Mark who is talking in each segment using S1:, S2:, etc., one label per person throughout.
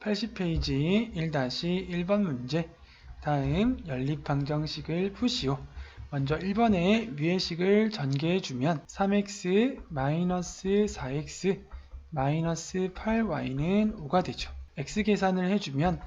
S1: 80페이지 1-1번 문제. 다음 연립방정식을 푸시오. 먼저 1번에 위의 식을 전개해주면 3x-4x 8y는 5가 되죠. x 계산을 해주면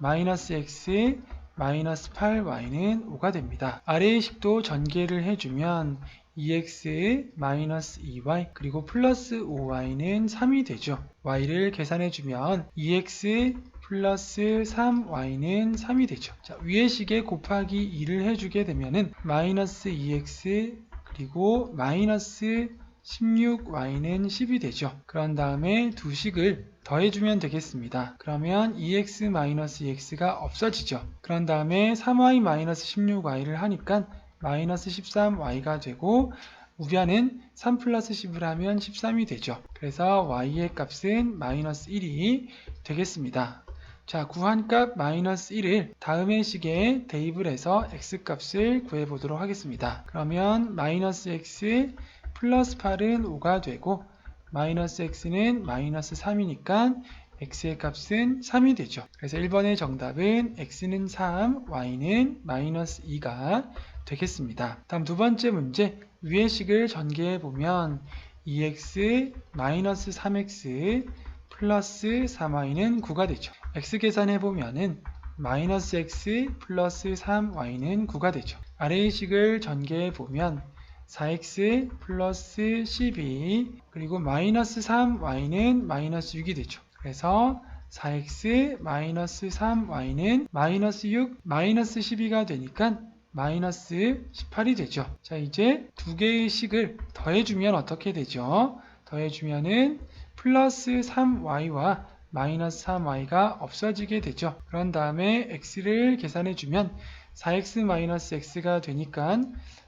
S1: -x 8y는 5가 됩니다. 아래의 식도 전개를 해주면 2x 2y 그리고 플러스 5y는 3이 되죠. y를 계산해주면 2x 플러스 3y는 3이 되죠. 자, 위의 식에 곱하기 2를 해주게 되면은 마이너스 2x 그리고 마이너스 16y는 10이 되죠. 그런 다음에 두 식을 더해주면 되겠습니다. 그러면 2x-2x가 없어지죠. 그런 다음에 3y-16y를 하니까 마이너스 13y가 되고 우변은 3 플러스 10을 하면 13이 되죠. 그래서 y의 값은 마이너스 1이 되겠습니다. 자, 구한 값 마이너스 1을 다음의 식에 대입을 해서 x값을 구해보도록 하겠습니다. 그러면 마이너스 x 플러스 8은 5가 되고 마이너스 x는 마이너스 3이니까 x의 값은 3이 되죠. 그래서 1번의 정답은 x는 3, y는 마이너스 2가 되겠습니다. 다음 두 번째 문제. 위의 식을 전개해 보면 2x 마이너스 3x 플러스 3y는 9가 되죠. x 계산해 보면은 마이너스 x 플러스 3y는 9가 되죠. 아래의 식을 전개해 보면 4x 플러스 12 그리고 마이너스 3y는 마이너스 6이 되죠. 그래서 4x 마이너스 3y는 마이너스 6 마이너스 12가 되니까 마이너스 18이 되죠. 자, 이제 두 개의 식을 더해주면 어떻게 되죠? 더해주면은 플러스 3y와 마이너스 3y가 없어지게 되죠. 그런 다음에 x를 계산해주면 4x-x가 되니까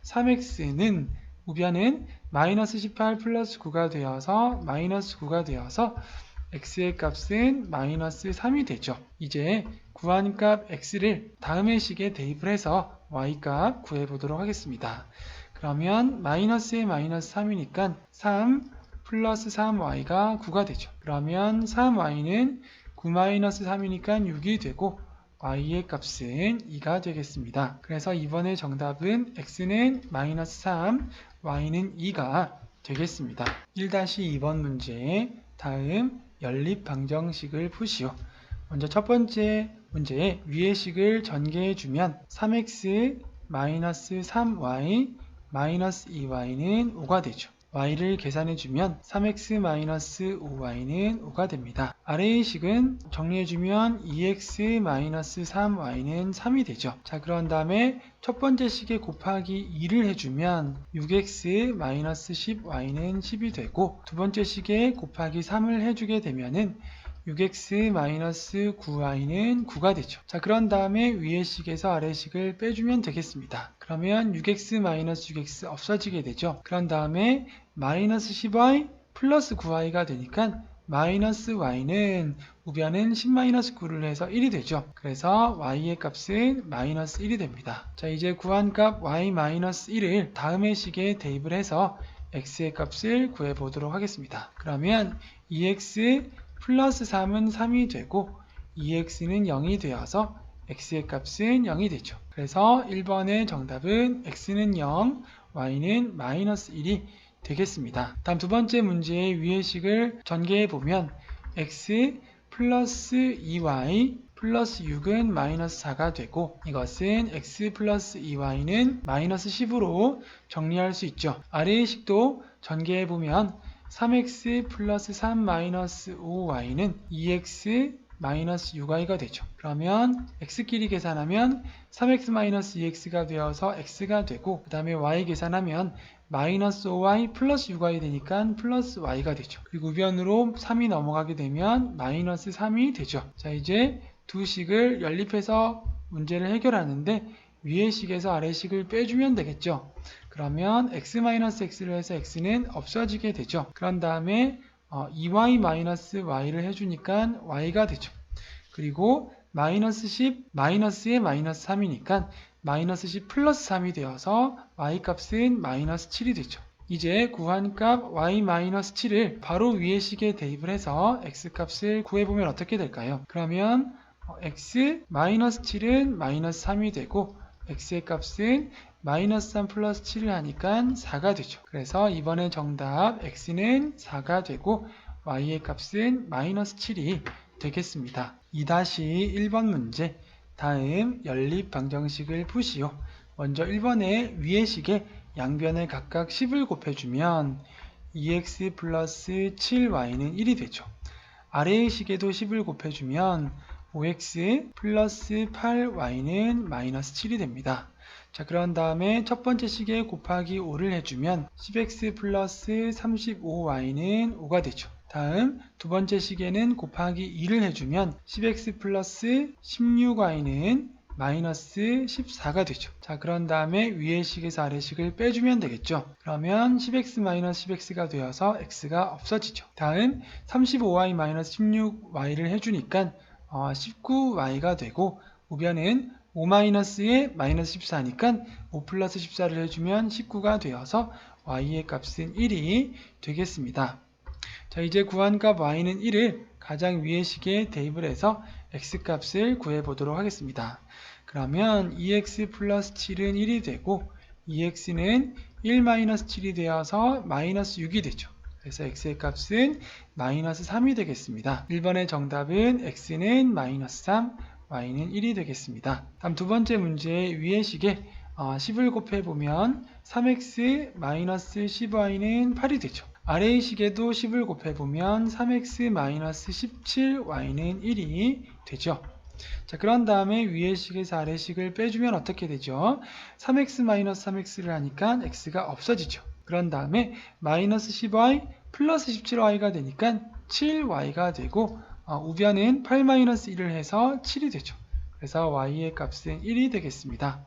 S1: 3x는 우변은 마이너스 18 플러스 9가 되어서 마이너스 9가 되어서 x의 값은 마이너스 3이 되죠. 이제 구한 값 x를 다음의 식에 대입을 해서 y 값 구해보도록 하겠습니다. 그러면 마이너스에 마이너스 3이니까 3 플러스 3y가 9가 되죠. 그러면 3y는 9-3이니까 6이 되고 y의 값은 2가 되겠습니다. 그래서 이번의 정답은 x는 마이너스 3, y는 2가 되겠습니다. 1-2번 문제. 다음 연립방정식을 푸시오. 먼저 첫 번째 문제에 위의 식을 전개해주면 3x 마이너스 3y 마이너스 2y는 5가 되죠. y를 계산해주면 3x-5y는 5가 됩니다. 아래의 식은 정리해주면 2x-3y는 3이 되죠. 자, 그런 다음에 첫 번째 식에 곱하기 2를 해주면 6x-10y는 10이 되고 두 번째 식에 곱하기 3을 해주게 되면은 6x-9y는 9가 되죠. 자, 그런 다음에 위의 식에서 아래 식을 빼주면 되겠습니다. 그러면 6x-6x 없어지게 되죠. 그런 다음에 마이너스 10y 플러스 9y가 되니까 마이너스 y는 우변은 10-9를 해서 1이 되죠. 그래서 y의 값은 마이너스 1이 됩니다. 자, 이제 구한 값 y-1을 다음의 식에 대입을 해서 x의 값을 구해보도록 하겠습니다. 그러면 2x 플러스 3은 3이 되고 2x는 0이 되어서 x의 값은 0이 되죠. 그래서 1번의 정답은 x는 0, y는 마이너스 1이 되겠습니다. 다음 두 번째 문제의 위의 식을 전개해 보면 x 플러스 2y 플러스 6은 마이너스 4가 되고 이것은 x 플러스 2y는 마이너스 10으로 정리할 수 있죠. 아래의 식도 전개해 보면 3x 플러스 3 마이너스 5y는 2x 마이너스 6y가 되죠. 그러면 x끼리 계산하면 3x 마이너스 2x가 되어서 x가 되고 그 다음에 y 계산하면 마이너스 5y 플러스 6y 되니까 플러스 y가 되죠. 그리고 우변으로 3이 넘어가게 되면 마이너스 3이 되죠. 자, 이제 두 식을 연립해서 문제를 해결하는데 위의 식에서 아래 식을 빼주면 되겠죠. 그러면 x-x를 해서 x는 없어지게 되죠. 그런 다음에 2y-y를 해주니까 y가 되죠. 그리고 마이너스 10, 마이너스에 마이너스 3이니까 마이너스 10 플러스 3이 되어서 y 값은 마이너스 7이 되죠. 이제 구한 값 y-7을 바로 위의 식에 대입을 해서 x값을 구해보면 어떻게 될까요? 그러면 x-7은 마이너스 3이 되고 x의 값은 마이너스 3 플러스 7을 하니까 4가 되죠. 그래서 이번에 정답 x는 4가 되고 y의 값은 마이너스 7이 되겠습니다. 2-1번 문제. 다음 연립 방정식을 푸시오. 먼저 1번의 위의 식에 양변을 각각 10을 곱해주면 2x 플러스 7y는 1이 되죠. 아래의 식에도 10을 곱해주면 5x 플러스 8y는 마이너스 7이 됩니다. 자, 그런 다음에 첫 번째 식에 곱하기 5를 해주면 10x 플러스 35y는 5가 되죠. 다음 두 번째 식에는 곱하기 2를 해주면 10x 플러스 16y는 마이너스 14가 되죠. 자, 그런 다음에 위의 식에서 아래 식을 빼주면 되겠죠. 그러면 10x 마이너스 10x가 되어서 x가 없어지죠. 다음 35y 마이너스 16y를 해주니까 19y가 되고 우변은 5 마이너스에 마이너스 14니까 5 플러스 14를 해주면 19가 되어서 y의 값은 1이 되겠습니다. 자, 이제 구한 값 y는 1을 가장 위의 식에 대입을 해서 x값을 구해보도록 하겠습니다. 그러면 2x 플러스 7은 1이 되고 2x는 1 마이너스 7이 되어서 마이너스 6이 되죠. 그래서 x의 값은 마이너스 3이 되겠습니다. 1번의 정답은 x는 마이너스 3, y는 1이 되겠습니다. 다음 두 번째 문제의 위의 식에 10을 곱해보면 3x 마이너스 10y는 8이 되죠. 아래의 식에도 10을 곱해보면 3x 마이너스 17y는 1이 되죠. 자, 그런 다음에 위의 식에서 아래 식을 빼주면 어떻게 되죠? 3x 마이너스 3x를 하니까 x가 없어지죠. 그런 다음에 마이너스 10y 플러스 17y가 되니까 7y가 되고 우변은 8 마이너스 1을 해서 7이 되죠. 그래서 y의 값은 1이 되겠습니다.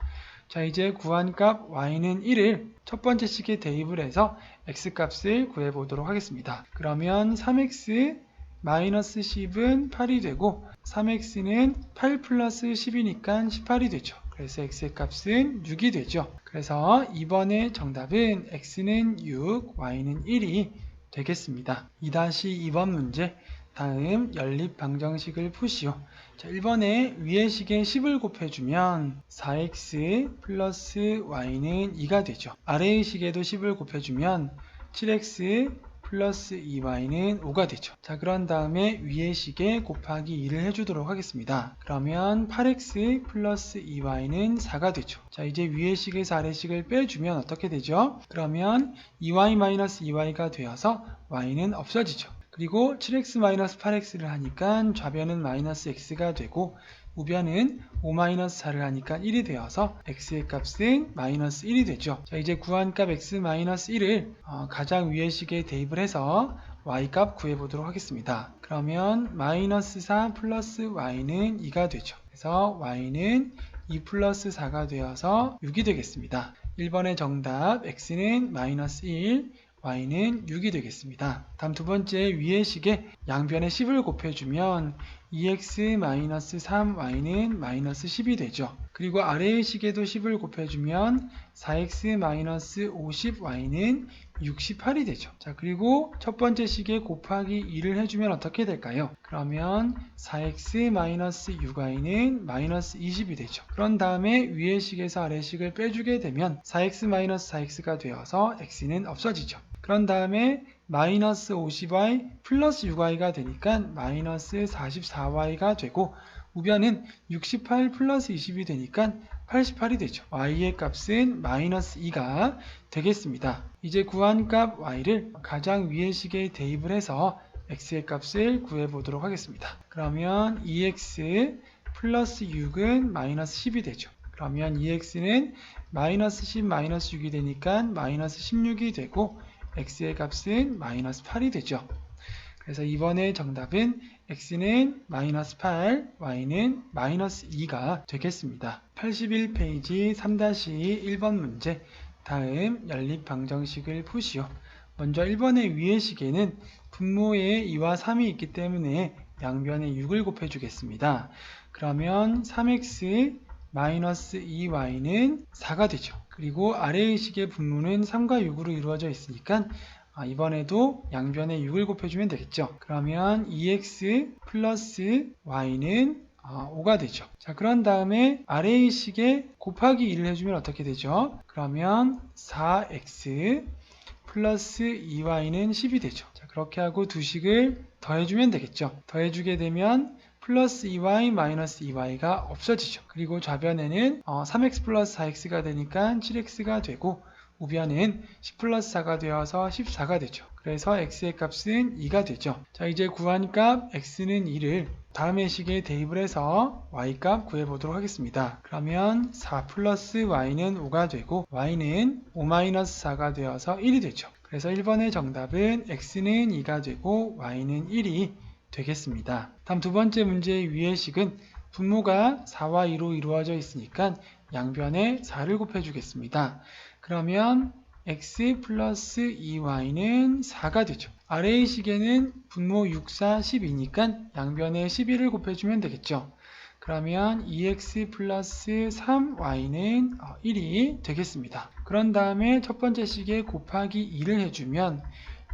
S1: 자, 이제 구한 값 y는 1을 첫 번째 식에 대입을 해서 x값을 구해보도록 하겠습니다. 그러면 3x 마이너스 10은 8이 되고 3x는 8 플러스 10이니까 18이 되죠. 그래서 x의 값은 6이 되죠. 그래서 이번에 정답은 x는 6, y는 1이 되겠습니다. 2-2번 문제. 다음 연립 방정식을 푸시오. 자, 1번에 위의 식에 10을 곱해주면 4x 플러스 y는 2가 되죠. 아래의 식에도 10을 곱해주면 7x 플러스 2y는 5가 되죠. 자, 그런 다음에 위의 식에 곱하기 2를 해주도록 하겠습니다. 그러면 8x 플러스 2y는 4가 되죠. 자, 이제 위의 식에서 아래 식을 빼주면 어떻게 되죠? 그러면 2y 마이너스 2y가 되어서 y는 없어지죠. 그리고 7x-8x를 하니까 좌변은 마이너스 x가 되고 우변은 5-4를 하니까 1이 되어서 x의 값은 마이너스 1이 되죠. 자, 이제 구한 값 x-1을 가장 위의 식에 대입을 해서 y 값 구해보도록 하겠습니다. 그러면 마이너스 4 플러스 y는 2가 되죠. 그래서 y는 2 플러스 4가 되어서 6이 되겠습니다. 1번의 정답 x는 마이너스 1, y는 6이 되겠습니다. 다음 두 번째 위의 식에 양변에 10을 곱해주면 2x-3y는 마이너스 10이 되죠. 그리고 아래의 식에도 10을 곱해주면 4x-50y는 68이 되죠. 자, 그리고 첫 번째 식에 곱하기 2를 해주면 어떻게 될까요? 그러면 4x-6y는 마이너스 20이 되죠. 그런 다음에 위의 식에서 아래 식을 빼주게 되면 4x-4x가 되어서 x는 없어지죠. 그런 다음에 마이너스 50y 플러스 6y가 되니까 마이너스 44y가 되고 우변은 68 플러스 20이 되니까 88이 되죠. y의 값은 마이너스 2가 되겠습니다. 이제 구한 값 y를 가장 위의 식에 대입을 해서 x의 값을 구해보도록 하겠습니다. 그러면 2x 플러스 6은 마이너스 10이 되죠. 그러면 2x는 마이너스 10 마이너스 6이 되니까 마이너스 16이 되고 x의 값은 마이너스 8이 되죠. 그래서 이번에 정답은 x는 마이너스 8, y는 마이너스 2가 되겠습니다. 81페이지 3-1번 문제. 다음 연립 방정식을 푸시오. 먼저 1번의 위의 식에는 분모에 2와 3이 있기 때문에 양변에 6을 곱해주겠습니다. 그러면 3x 마이너스 2y는 4가 되죠. 그리고 아래의 식의 분모는 3과 6으로 이루어져 있으니까 이번에도 양변에 6을 곱해주면 되겠죠. 그러면 2x 플러스 y는 5가 되죠. 자, 그런 다음에 아래의 식에 곱하기 2를 해주면 어떻게 되죠? 그러면 4x 플러스 2y는 10이 되죠. 자, 그렇게 하고 두 식을 더해주면 되겠죠. 더해주게 되면 플러스 2y 마이너스 2y가 없어지죠. 그리고 좌변에는 3x 플러스 4x가 되니까 7x가 되고 우변은 10 플러스 4가 되어서 14가 되죠. 그래서 x의 값은 2가 되죠. 자, 이제 구한 값 x는 2를 다음의 식에 대입을 해서 y 값 구해보도록 하겠습니다. 그러면 4 플러스 y는 5가 되고 y는 5 마이너스 4가 되어서 1이 되죠. 그래서 1번의 정답은 x는 2가 되고 y는 1이 되겠습니다. 다음 두 번째 문제의 위의 식은 분모가 4와 2로 이루어져 있으니까 양변에 4를 곱해주겠습니다. 그러면 x 플러스 2y는 4가 되죠. 아래의 식에는 분모 6, 4, 12니까 양변에 11을 곱해주면 되겠죠. 그러면 2x 플러스 3y는 1이 되겠습니다. 그런 다음에 첫 번째 식에 곱하기 2를 해주면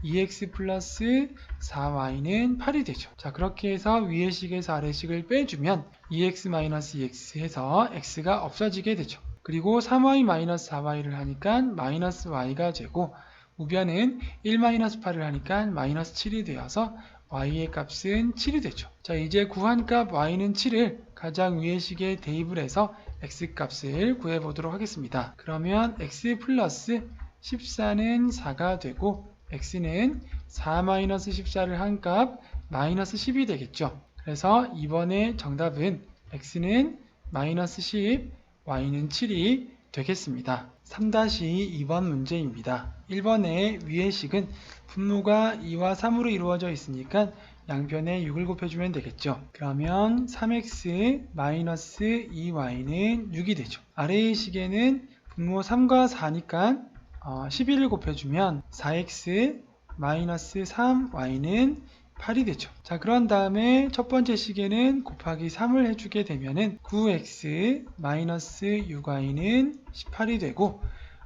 S1: 2x 플러스 4y는 8이 되죠. 자, 그렇게 해서 위의 식에서 아래 식을 빼주면 2x 마이너스 2x 해서 x가 없어지게 되죠. 그리고 3y 마이너스 4y를 하니까 마이너스 y가 되고 우변은 1 마이너스 8을 하니까 마이너스 7이 되어서 y의 값은 7이 되죠. 자, 이제 구한 값 y는 7을 가장 위의 식에 대입을 해서 x 값을 구해보도록 하겠습니다. 그러면 x 플러스 14는 4가 되고 x는 4-14를 한 값 마이너스 10이 되겠죠. 그래서 이번에 정답은 x는 마이너스 10, y는 7이 되겠습니다. 3-2번 문제입니다. 1번의 위의 식은 분모가 2와 3으로 이루어져 있으니까 양변에 6을 곱해주면 되겠죠. 그러면 3x 마이너스 2y는 6이 되죠. 아래의 식에는 분모 3과 4니까 11을 곱해주면 4x 마이너스 3y는 8이 되죠. 자, 그런 다음에 첫 번째 식에는 곱하기 3을 해주게 되면은 9x 마이너스 6y는 18이 되고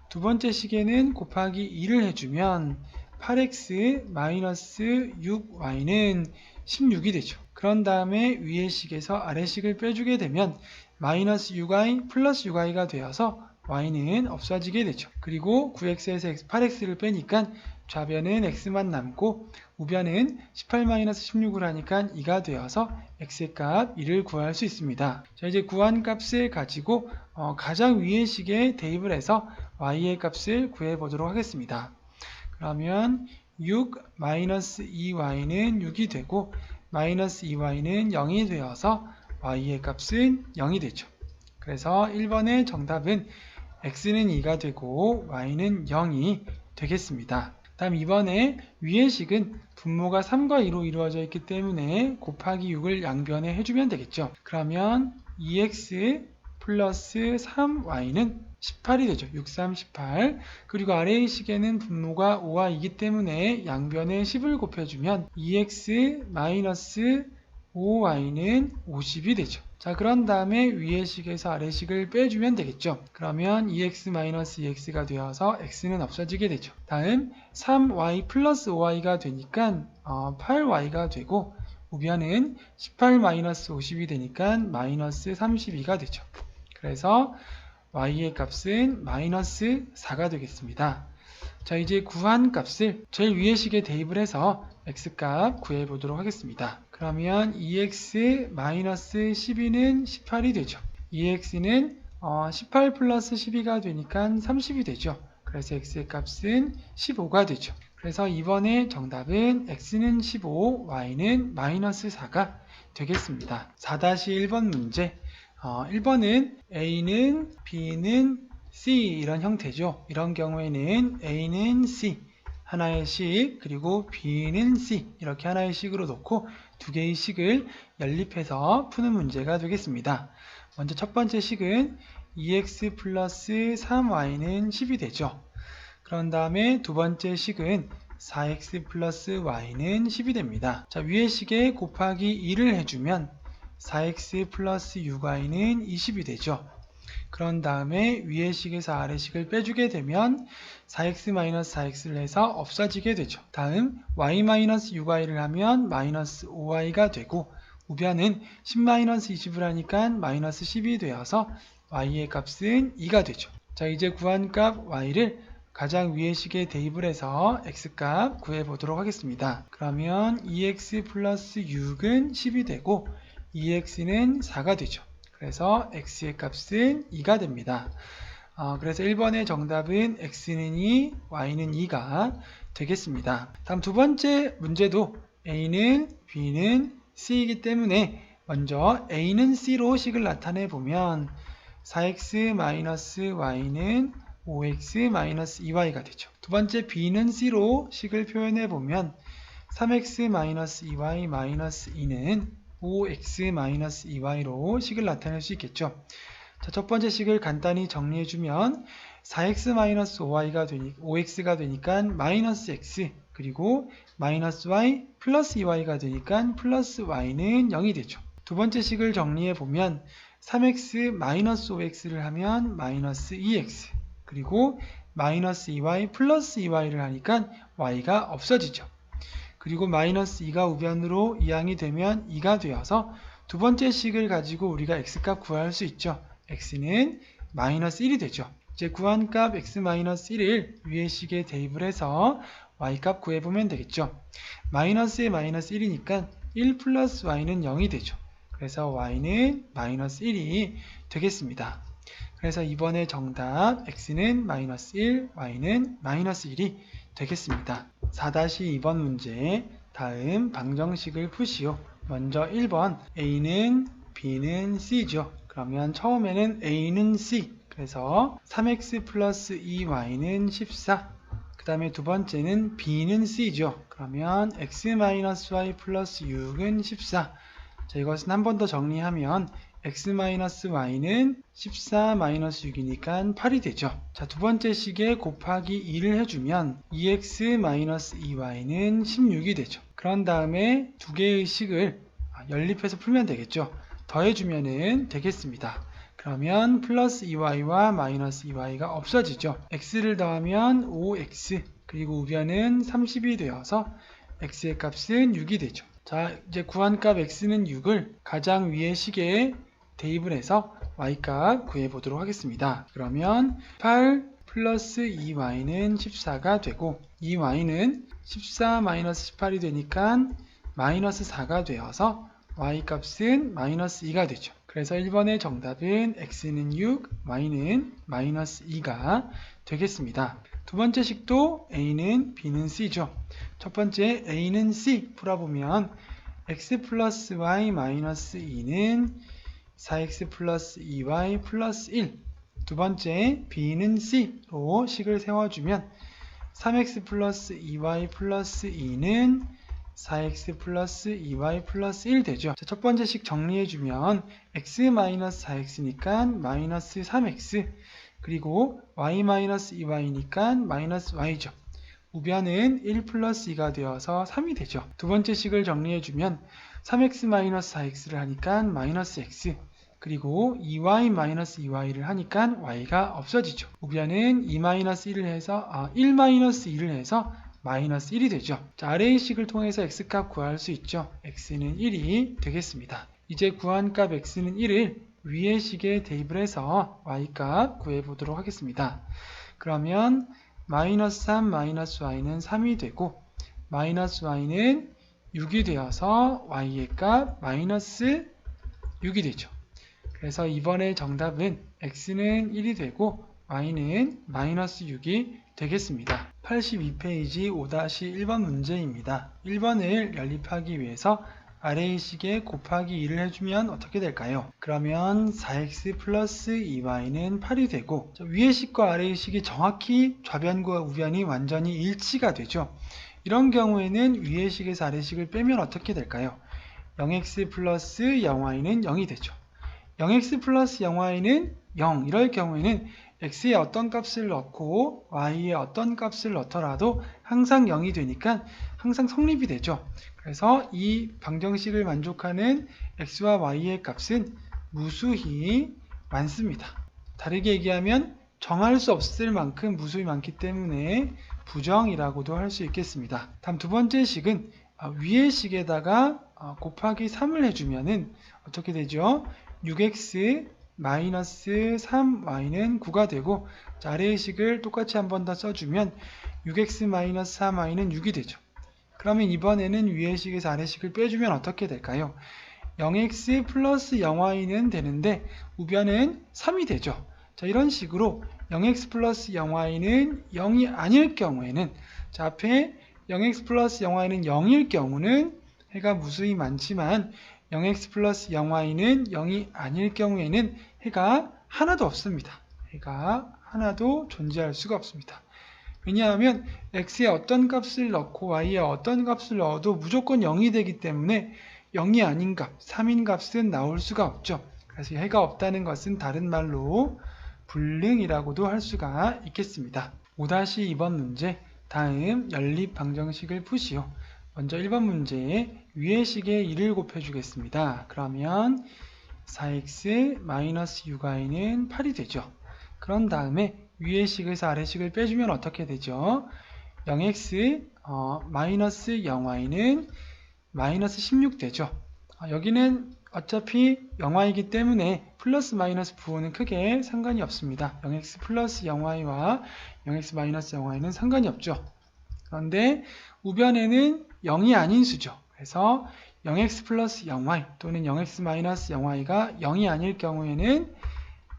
S1: 두 번째 식에는 곱하기 2를 해주면 8x 마이너스 6y는 16이 되죠. 그런 다음에 위의 식에서 아래 식을 빼주게 되면 마이너스 6y 플러스 6y가 되어서 y는 없어지게 되죠. 그리고 9x에서 8x를 빼니까 좌변은 x만 남고 우변은 18-16을 하니까 2가 되어서 x의 값 2를 구할 수 있습니다. 자, 이제 구한 값을 가지고 가장 위의 식에 대입을 해서 y의 값을 구해 보도록 하겠습니다. 그러면 6-2y는 6이 되고 마이너스 2y는 0이 되어서 y의 값은 0이 되죠. 그래서 1번의 정답은 x는 2가 되고 y는 0이 되겠습니다. 다음 이번에 위의 식은 분모가 3과 2로 이루어져 있기 때문에 곱하기 6을 양변에 해주면 되겠죠. 그러면 2x 플러스 3y는 18이 되죠. 6, 3, 18. 그리고 아래의 식에는 분모가 5와 2이기 때문에 양변에 10을 곱해주면 2x 마이너스 5y는 50이 되죠. 자, 그런 다음에 위의 식에서 아래 식을 빼주면 되겠죠. 그러면 2x-2x가 되어서 x는 없어지게 되죠. 다음 3y 플러스 5y가 되니까 8y가 되고 우변은 18-50이 되니까 마이너스 32가 되죠. 그래서 y의 값은 마이너스 4가 되겠습니다. 자, 이제 구한 값을 제일 위의 식에 대입을 해서 x값 구해보도록 하겠습니다. 그러면 2x-12는 18이 되죠. 2x는 18 플러스 12가 되니까 30이 되죠. 그래서 x의 값은 15가 되죠. 그래서 이번에 정답은 x는 15, y는 마이너스 4가 되겠습니다. 4-1번 문제. 1번은 a는 b는 C 이런 형태죠. 이런 경우에는 A는 C 하나의 식 그리고 B는 C 이렇게 하나의 식으로 놓고 두 개의 식을 연립해서 푸는 문제가 되겠습니다. 먼저 첫 번째 식은 2x 플러스 3y는 10이 되죠. 그런 다음에 두 번째 식은 4x 플러스 y는 10이 됩니다. 자, 위의 식에 곱하기 2를 해주면 4x 플러스 6y는 20이 되죠. 그런 다음에 위의 식에서 아래 식을 빼주게 되면 4x-4x를 해서 없어지게 되죠. 다음 y-6y를 하면 마이너스 5y가 되고 우변은 10-20을 하니까 마이너스 10이 되어서 y의 값은 2가 되죠. 자, 이제 구한 값 y를 가장 위의 식에 대입을 해서 x값 구해보도록 하겠습니다. 그러면 2x 플러스 6은 10이 되고 2x는 4가 되죠. 그래서 x의 값은 2가 됩니다. 그래서 1번의 정답은 x는 2, y는 2가 되겠습니다. 다음 두 번째 문제도 a는 b는 c이기 때문에 먼저 a는 c로 식을 나타내 보면 4x-y는 5x-2y가 되죠. 두 번째 b는 c로 식을 표현해 보면 3x-2y-2는 5x-2y로 식을 나타낼 수 있겠죠. 자, 첫 번째 식을 간단히 정리해 주면 4x-5x가 되니까 마이너스 x 그리고 마이너스 y 플러스 2y가 되니까 플러스 y는 0이 되죠. 두 번째 식을 정리해 보면 3x-5x를 하면 마이너스 2x 그리고 마이너스 2y 플러스 2y를 하니까 y가 없어지죠. 그리고 마이너스 2가 우변으로 이항이 되면 2가 되어서 두 번째 식을 가지고 우리가 x값 구할 수 있죠. x는 마이너스 1이 되죠. 이제 구한 값 x-1을 위의 식에 대입을 해서 y값 구해보면 되겠죠. 마이너스에 마이너스 1이니까 1 플러스 y는 0이 되죠. 그래서 y는 마이너스 1이 되겠습니다. 그래서 이번에 정답 x는 마이너스 1, y는 마이너스 1이 되겠습니다. 4-2번 문제 다음 방정식을 푸시오. 먼저 1번 a는 b는 c죠. 그러면 처음에는 a는 c 그래서 3x 플러스 2y는 14 그 다음에 두 번째는 b는 c죠. 그러면 x-y 플러스 6은 14 자, 이것은 한 번 더 정리하면 x-y는 14-6이니까 8이 되죠. 자, 두 번째 식에 곱하기 2를 해주면 2x-2y는 16이 되죠. 그런 다음에 두 개의 식을 연립해서 풀면 되겠죠. 더해주면 되겠습니다. 그러면 플러스 2y와 마이너스 2y가 없어지죠. x를 더하면 5x 그리고 우변은 30이 되어서 x의 값은 6이 되죠. 자, 이제 구한 값 x는 6을 가장 위의 식에 대입을 해서 y값 구해보도록 하겠습니다. 그러면 8 플러스 2y는 14가 되고 2y는 14-18이 되니까 마이너스 4가 되어서 y값은 마이너스 2가 되죠. 그래서 1번의 정답은 x는 6, y는 마이너스 2가 되겠습니다. 두 번째 식도 a는 b는 c죠. 첫 번째 a는 c 풀어보면 x 플러스 y 마이너스 2는 4x 플러스 2y 플러스 1 두 번째 b는 c로 식을 세워주면 3x 플러스 2y 플러스 2는 4x 플러스 2y 플러스 1 되죠. 자, 첫 번째 식 정리해주면 x 마이너스 4x니까 마이너스 3x 그리고 y 마이너스 2y니까 마이너스 y죠. 우변은 1 플러스 2가 되어서 3이 되죠. 두 번째 식을 정리해주면 3x 마이너스 4x를 하니까 마이너스 x 그리고 2y 마이너스 2y를 하니까 y가 없어지죠. 우변은 2 마이너스 1을 해서 1 마이너스 2를 해서 마이너스 1이 되죠. 자, 아래의 식을 통해서 x값 구할 수 있죠. x는 1이 되겠습니다. 이제 구한 값 x는 1을 위의 식에 대입을 해서 y값 구해보도록 하겠습니다. 그러면 마이너스 3 마이너스 y는 3이 되고 마이너스 y는 6이 되어서 y의 값 마이너스 6이 되죠. 그래서 이번에 정답은 x는 1이 되고 y는 마이너스 6이 되겠습니다. 82페이지 5-1번 문제입니다. 1번을 연립하기 위해서 아래의 식에 곱하기 2를 해주면 어떻게 될까요? 그러면 4x 플러스 2y는 8이 되고 위의 식과 아래의 식이 정확히 좌변과 우변이 완전히 일치가 되죠. 이런 경우에는 위의 식에서 아래의 식을 빼면 어떻게 될까요? 0x 플러스 0y는 0이 되죠. 0x 플러스 0y는 0 이럴 경우에는 x에 어떤 값을 넣고 y에 어떤 값을 넣더라도 항상 0이 되니까 항상 성립이 되죠. 그래서 이 방정식을 만족하는 x와 y의 값은 무수히 많습니다. 다르게 얘기하면 정할 수 없을 만큼 무수히 많기 때문에 부정이라고도 할 수 있겠습니다. 다음 두 번째 식은 위의 식에다가 곱하기 3을 해주면은 어떻게 되죠? 6x 마이너스 3y는 9가 되고, 아래의 식을 똑같이 한 번 더 써주면 6x 마이너스 3y는 6이 되죠. 그러면 이번에는 위의 식에서 아래 식을 빼주면 어떻게 될까요? 0x 플러스 0y는 되는데 우변은 3이 되죠. 자, 이런 식으로 0x 플러스 0y는 0이 아닐 경우에는, 자, 앞에 0x 플러스 0y는 0일 경우는 해가 무수히 많지만 0x 플러스 0y는 0이 아닐 경우에는 해가 하나도 없습니다. 해가 하나도 존재할 수가 없습니다. 왜냐하면 x에 어떤 값을 넣고 y에 어떤 값을 넣어도 무조건 0이 되기 때문에 0이 아닌 값, 3인 값은 나올 수가 없죠. 그래서 해가 없다는 것은 다른 말로 불능이라고도 할 수가 있겠습니다. 5-2번 문제, 다음 연립 방정식을 푸시오. 먼저 1번 문제에 위의 식에 2를 곱해주겠습니다. 그러면 4x 마이너스 6y는 8이 되죠. 그런 다음에 위의 식에서 아래 식을 빼주면 어떻게 되죠? 0x 마이너스 0y는 마이너스 16 되죠. 여기는 어차피 0y이기 때문에 플러스 마이너스 부호는 크게 상관이 없습니다. 0x 플러스 0y와 0x 마이너스 0y는 상관이 없죠. 그런데 우변에는 0이 아닌 수죠. 그래서 0x 플러스 0y 또는 0x 마이너스 0y가 0이 아닐 경우에는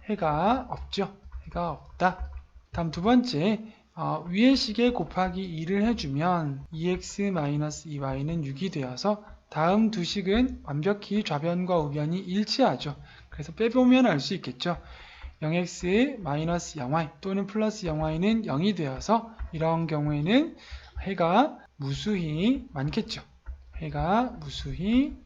S1: 해가 없죠. 해가 없다. 다음 두 번째, 위의 식에 곱하기 2를 해주면 2x 마이너스 2y는 6이 되어서 다음 두 식은 완벽히 좌변과 우변이 일치하죠. 그래서 빼보면 알 수 있겠죠. 0x 마이너스 0y 또는 플러스 0y는 0이 되어서 이런 경우에는 해가 무수히 많겠죠. 해가 무수히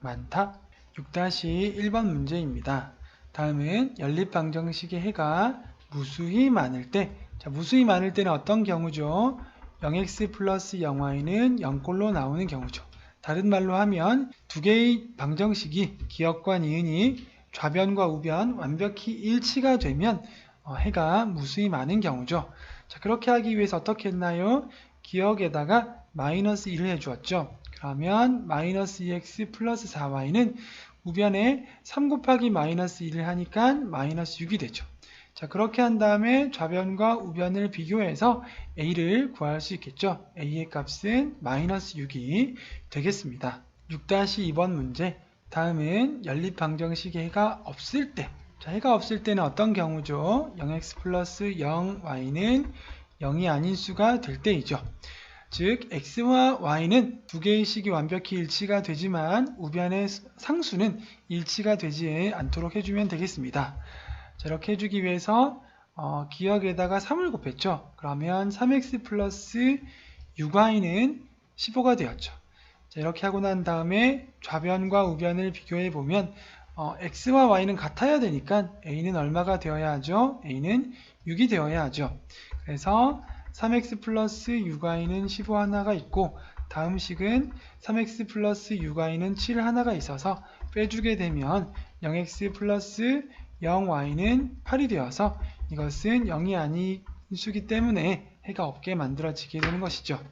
S1: 많다. 6-1번 문제입니다. 다음은 연립방정식의 해가 무수히 많을 때, 자, 무수히 많을 때는 어떤 경우죠? 0x 플러스 0y는 0꼴로 나오는 경우죠. 다른 말로 하면 두 개의 방정식이 기역과 니은이 좌변과 우변 완벽히 일치가 되면 해가 무수히 많은 경우죠. 자, 그렇게 하기 위해서 어떻게 했나요? 기역에다가 마이너스 1을 해주었죠. 그러면 마이너스 2x 플러스 4y는 우변에 3 곱하기 마이너스 1을 하니까 마이너스 6이 되죠. 자, 그렇게 한 다음에 좌변과 우변을 비교해서 a를 구할 수 있겠죠. a의 값은 마이너스 6이 되겠습니다. 6-2번 문제, 다음은 연립방정식의 해가 없을 때, 자, 해가 없을 때는 어떤 경우죠? 0x 플러스 0y는 0이 아닌 수가 될 때이죠. 즉 x와 y는 두 개의 식이 완벽히 일치가 되지만 우변의 상수는 일치가 되지 않도록 해주면 되겠습니다. 자, 이렇게 해주기 위해서 기역에다가 3을 곱했죠. 그러면 3x 플러스 6y는 15가 되었죠. 자, 이렇게 하고 난 다음에 좌변과 우변을 비교해 보면 x와 y는 같아야 되니까 a는 얼마가 되어야 하죠? a는 6이 되어야 하죠. 그래서 3x 플러스 6y는 15 하나가 있고, 다음 식은 3x 플러스 6y는 7 하나가 있어서 빼주게 되면 0x 플러스 0y는 8이 되어서 이것은 0이 아닌 수기 때문에 해가 없게 만들어지게 되는 것이죠.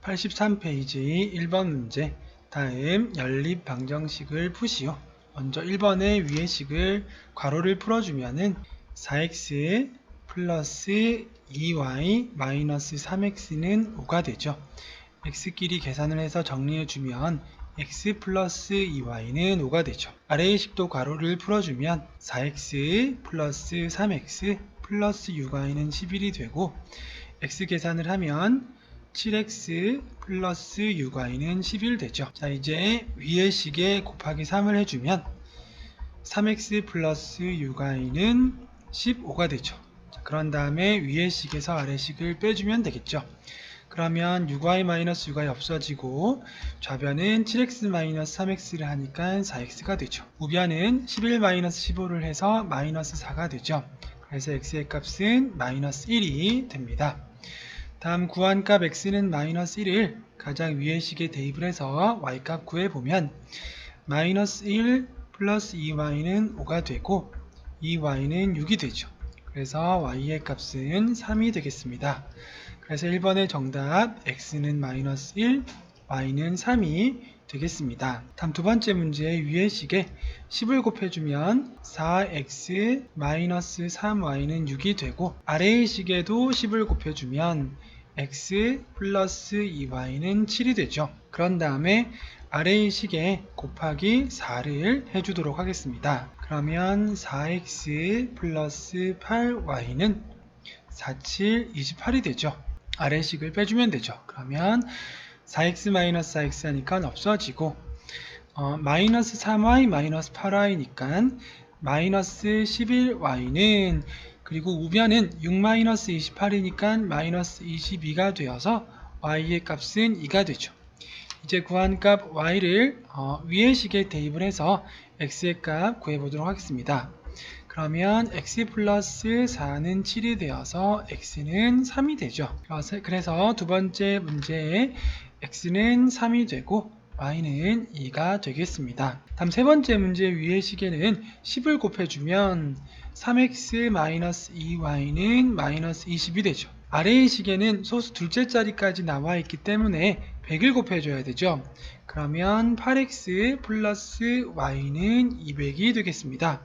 S1: 83페이지 1번 문제, 다음 연립 방정식을 푸시오. 먼저 1번의 위의 식을 괄호를 풀어주면은 4x 플러스 2y 마이너스 3x는 5가 되죠. x끼리 계산을 해서 정리해주면 x 플러스 2y는 5가 되죠. 아래의 식도 괄호를 풀어주면 4x 플러스 3x 플러스 6y는 11이 되고, x 계산을 하면 7x 플러스 6y는 11 되죠. 자, 이제 위의 식에 곱하기 3을 해주면 3x 플러스 6y는 15가 되죠. 자, 그런 다음에 위의 식에서 아래 식을 빼주면 되겠죠. 그러면 6y-6y 없어지고 좌변은 7x-3x를 하니까 4x가 되죠. 우변은 11-15를 해서 마이너스 4가 되죠. 그래서 x의 값은 마이너스 1이 됩니다. 다음 구한 값 x는 마이너스 1을 가장 위의 식에 대입을 해서 y값 구해보면 마이너스 1 플러스 2y는 5가 되고, 2y는 6이 되죠. 그래서 y의 값은 3이 되겠습니다. 그래서 1번의 정답 x는 마이너스 1, y는 3이 되겠습니다. 다음 두 번째 문제 위의 식에 10을 곱해주면 4x 마이너스 3y는 6이 되고 아래의 식에도 10을 곱해주면 x 플러스 2y는 7이 되죠. 그런 다음에 아래의 식에 곱하기 4를 해주도록 하겠습니다. 그러면 4x 플러스 8y는 4, 7, 28이 되죠. 아래 식을 빼주면 되죠. 그러면 4x 마이너스 4x 하니까 없어지고 마이너스 3y 마이너스 8y니까 마이너스 11y는 그리고 우변은 6 마이너스 28이니까 마이너스 22가 되어서 y의 값은 2가 되죠. 이제 구한 값 y를 위의 식에 대입을 해서 x의 값 구해보도록 하겠습니다. 그러면 x 플러스 4는 7이 되어서 x는 3이 되죠. 그래서 두 번째 문제에 x는 3이 되고 y는 2가 되겠습니다. 다음 세 번째 문제 위의 식에는 10을 곱해주면 3x-2y는 마이너스 20이 되죠. 아래의 식에는 소수 둘째 자리까지 나와 있기 때문에 100을 곱해줘야 되죠. 그러면 8x 플러스 y는 200이 되겠습니다.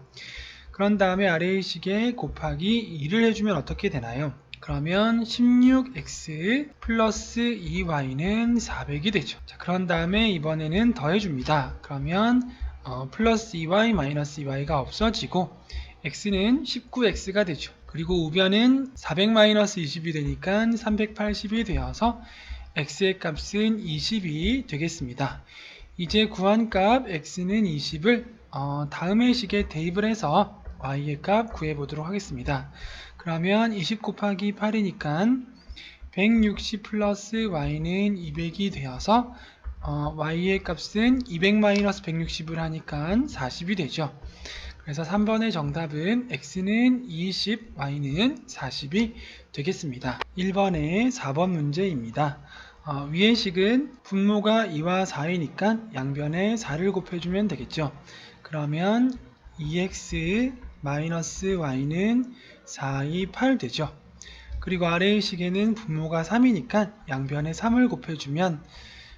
S1: 그런 다음에 아래의 식에 곱하기 2를 해주면 어떻게 되나요? 그러면 16x 플러스 2y는 400이 되죠. 자, 그런 다음에 이번에는 더해줍니다. 그러면 플러스 2y 마이너스 2y가 없어지고 x는 19x가 되죠. 그리고 우변은 400 마이너스 20이 되니까 380이 되어서 x의 값은 20이 되겠습니다. 이제 구한 값 x는 20을 다음의 식에 대입을 해서 y의 값 구해보도록 하겠습니다. 그러면 20 곱하기 8이니까 160 플러스 y는 200이 되어서 y의 값은 200 마이너스 160을 하니까 40이 되죠. 그래서 3번의 정답은 x는 20, y는 40이 되겠습니다. 1번의 4번 문제입니다. 위의 식은 분모가 2와 4이니까 양변에 4를 곱해주면 되겠죠. 그러면 2x 마이너스 y는 4, 2, 8 되죠. 그리고 아래의 식에는 분모가 3이니까 양변에 3을 곱해주면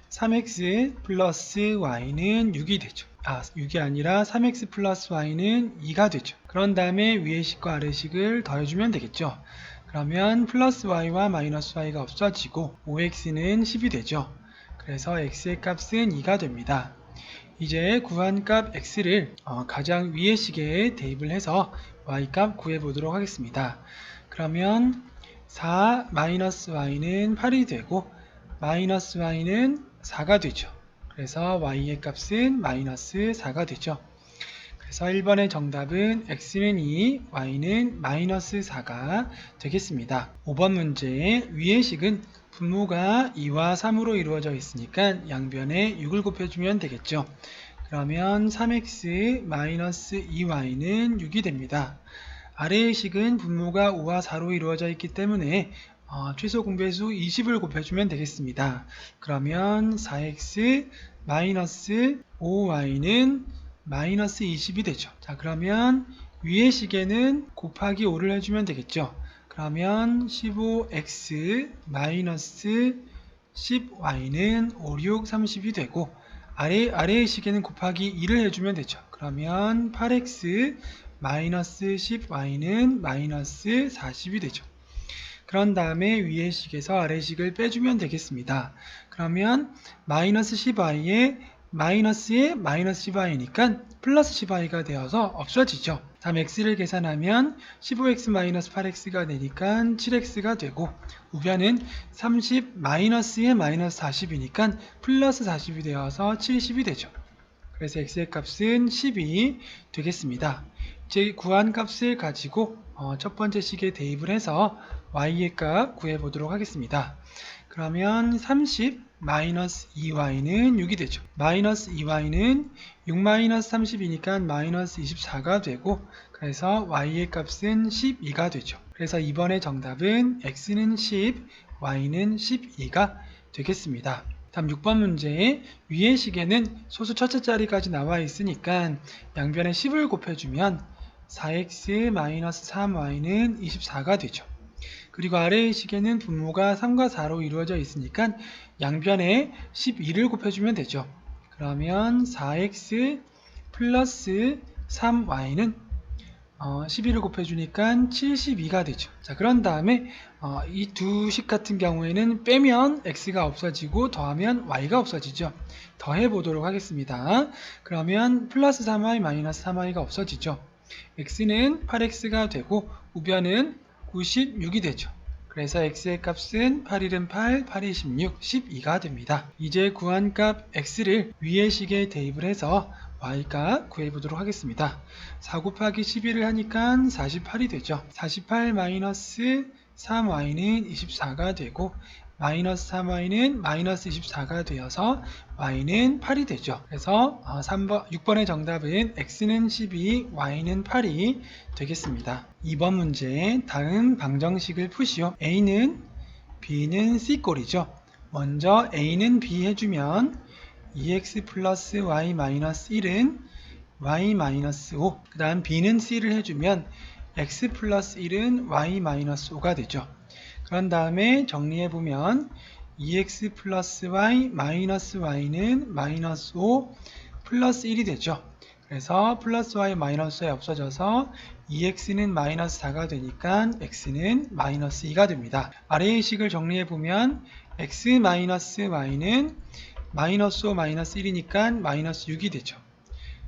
S1: 3x 플러스 y는 6이 되죠. 6이 아니라 3x 플러스 y는 2가 되죠. 그런 다음에 위의 식과 아래 식을 더해주면 되겠죠. 그러면 플러스 y와 마이너스 y가 없어지고 5x는 10이 되죠. 그래서 x의 값은 2가 됩니다. 이제 구한 값 x를 가장 위의 식에 대입을 해서 y 값 구해보도록 하겠습니다. 그러면 4 마이너스 y는 8이 되고 마이너스 y는 4가 되죠. 그래서 y의 값은 마이너스 4가 되죠. 그래서 1번의 정답은 x는 2, y는 마이너스 4가 되겠습니다. 5번 문제 위의 식은 분모가 2와 3으로 이루어져 있으니까 양변에 6을 곱해주면 되겠죠. 그러면 3x 마이너스 2y는 6이 됩니다. 아래의 식은 분모가 5와 4로 이루어져 있기 때문에 최소 공배수 20을 곱해주면 되겠습니다. 그러면 4x 마이너스 5y는 마이너스 20이 되죠. 자, 그러면 위의 식에는 곱하기 5를 해주면 되겠죠. 그러면 15x 마이너스 10y는 5, 6, 30이 되고 아래의 식에는 곱하기 2를 해주면 되죠. 그러면 8x 마이너스 10y는 마이너스 40이 되죠. 그런 다음에 위의 식에서 아래 식을 빼주면 되겠습니다. 그러면 마이너스 10y에 마이너스에 마이너스 10y니까 플러스 10y가 되어서 없어지죠. 다음 x를 계산하면 15x 마이너스 8x가 되니까 7x가 되고 우변은 30 마이너스에 마이너스 40이니까 플러스 40이 되어서 70이 되죠. 그래서 x의 값은 10이 되겠습니다. 이제 구한 값을 가지고 첫 번째 식에 대입을 해서 y의 값 구해보도록 하겠습니다. 그러면 30 마이너스 2y는 6이 되죠. 마이너스 2y는 6 마이너스 30이니까 마이너스 24가 되고 그래서 y의 값은 12가 되죠. 그래서 이번의 정답은 x는 10, y는 12가 되겠습니다. 다음 6번 문제에 위의 식에는 소수 첫째 자리까지 나와 있으니까 양변에 10을 곱해주면 4x-3y는 24가 되죠. 그리고 아래의 식에는 분모가 3과 4로 이루어져 있으니까 양변에 12를 곱해주면 되죠. 그러면 4x 플러스 3y는 12를 곱해주니까 72가 되죠. 자, 그런 다음에 이 두 식 같은 경우에는 빼면 x가 없어지고 더하면 y가 없어지죠. 더해 보도록 하겠습니다. 그러면 플러스 3y 마이너스 3y가 없어지죠. x는 8x가 되고 우변은 96이 되죠. 그래서 x의 값은 8일은 8, 8이 16, 12가 됩니다. 이제 구한 값 x를 위의 식에 대입을 해서 y값 구해보도록 하겠습니다. 4 곱하기 11을 하니까 48이 되죠. 48 마이너스 3y는 24가 되고 마이너스 3y는 마이너스 24가 되어서 y는 8이 되죠. 그래서 6번의 정답은 x는 12, y는 8이 되겠습니다. 2번 문제 다음 방정식을 푸시오. a는 b는 c꼴이죠. 먼저 a는 b 해주면 2x 플러스 y 마이너스 1은 y 마이너스 5, 그 다음 b는 c를 해주면 x 플러스 1은 y 마이너스 5가 되죠. 그런 다음에 정리해보면 2x 플러스 y 마이너스 y는 마이너스 5 플러스 1이 되죠. 그래서 플러스 y 마이너스 5에 없어져서 2x는 마이너스 4가 되니까 x는 마이너스 2가 됩니다. 아래의 식을 정리해보면 x 마이너스 y는 마이너스 5 마이너스 1이니까 마이너스 6이 되죠.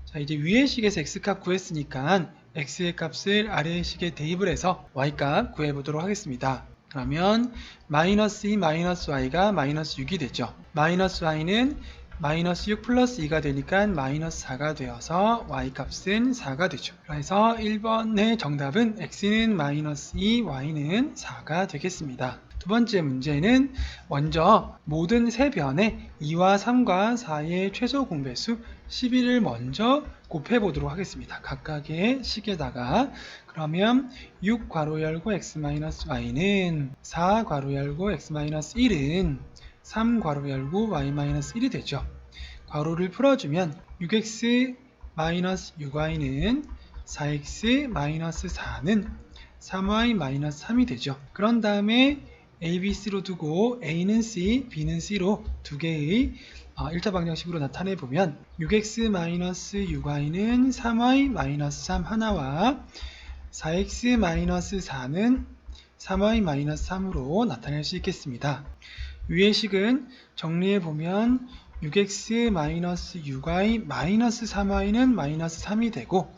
S1: 자, 이제 위의 식에서 x값 구했으니까 x의 값을 아래의 식에 대입을 해서 y값 구해보도록 하겠습니다. 그러면 마이너스 2 마이너스 y가 마이너스 6이 되죠. 마이너스 y는 마이너스 6 플러스 2가 되니까 마이너스 4가 되어서 y값은 4가 되죠. 그래서 1번의 정답은 x는 마이너스 2, y는 4가 되겠습니다. 두 번째 문제는 먼저 모든 세 변에 2와 3과 4의 최소 공배수 11을 먼저 곱해보도록 하겠습니다. 각각의 식에다가 그러면 6 괄호 열고 x-y는 4 괄호 열고 x-1은 3 괄호 열고 y-1이 되죠. 괄호를 풀어주면 6x-6y는 4x-4는 3y-3이 되죠. 그런 다음에 a, b, c로 두고 a는 c, b는 c로 두 개의 1차 방정식으로 나타내보면 6x-6y는 3y-3 하나와 4x-4는 3y-3으로 나타낼 수 있겠습니다. 위의 식은 정리해보면 6x-6y-3y는 마이너스 3이 되고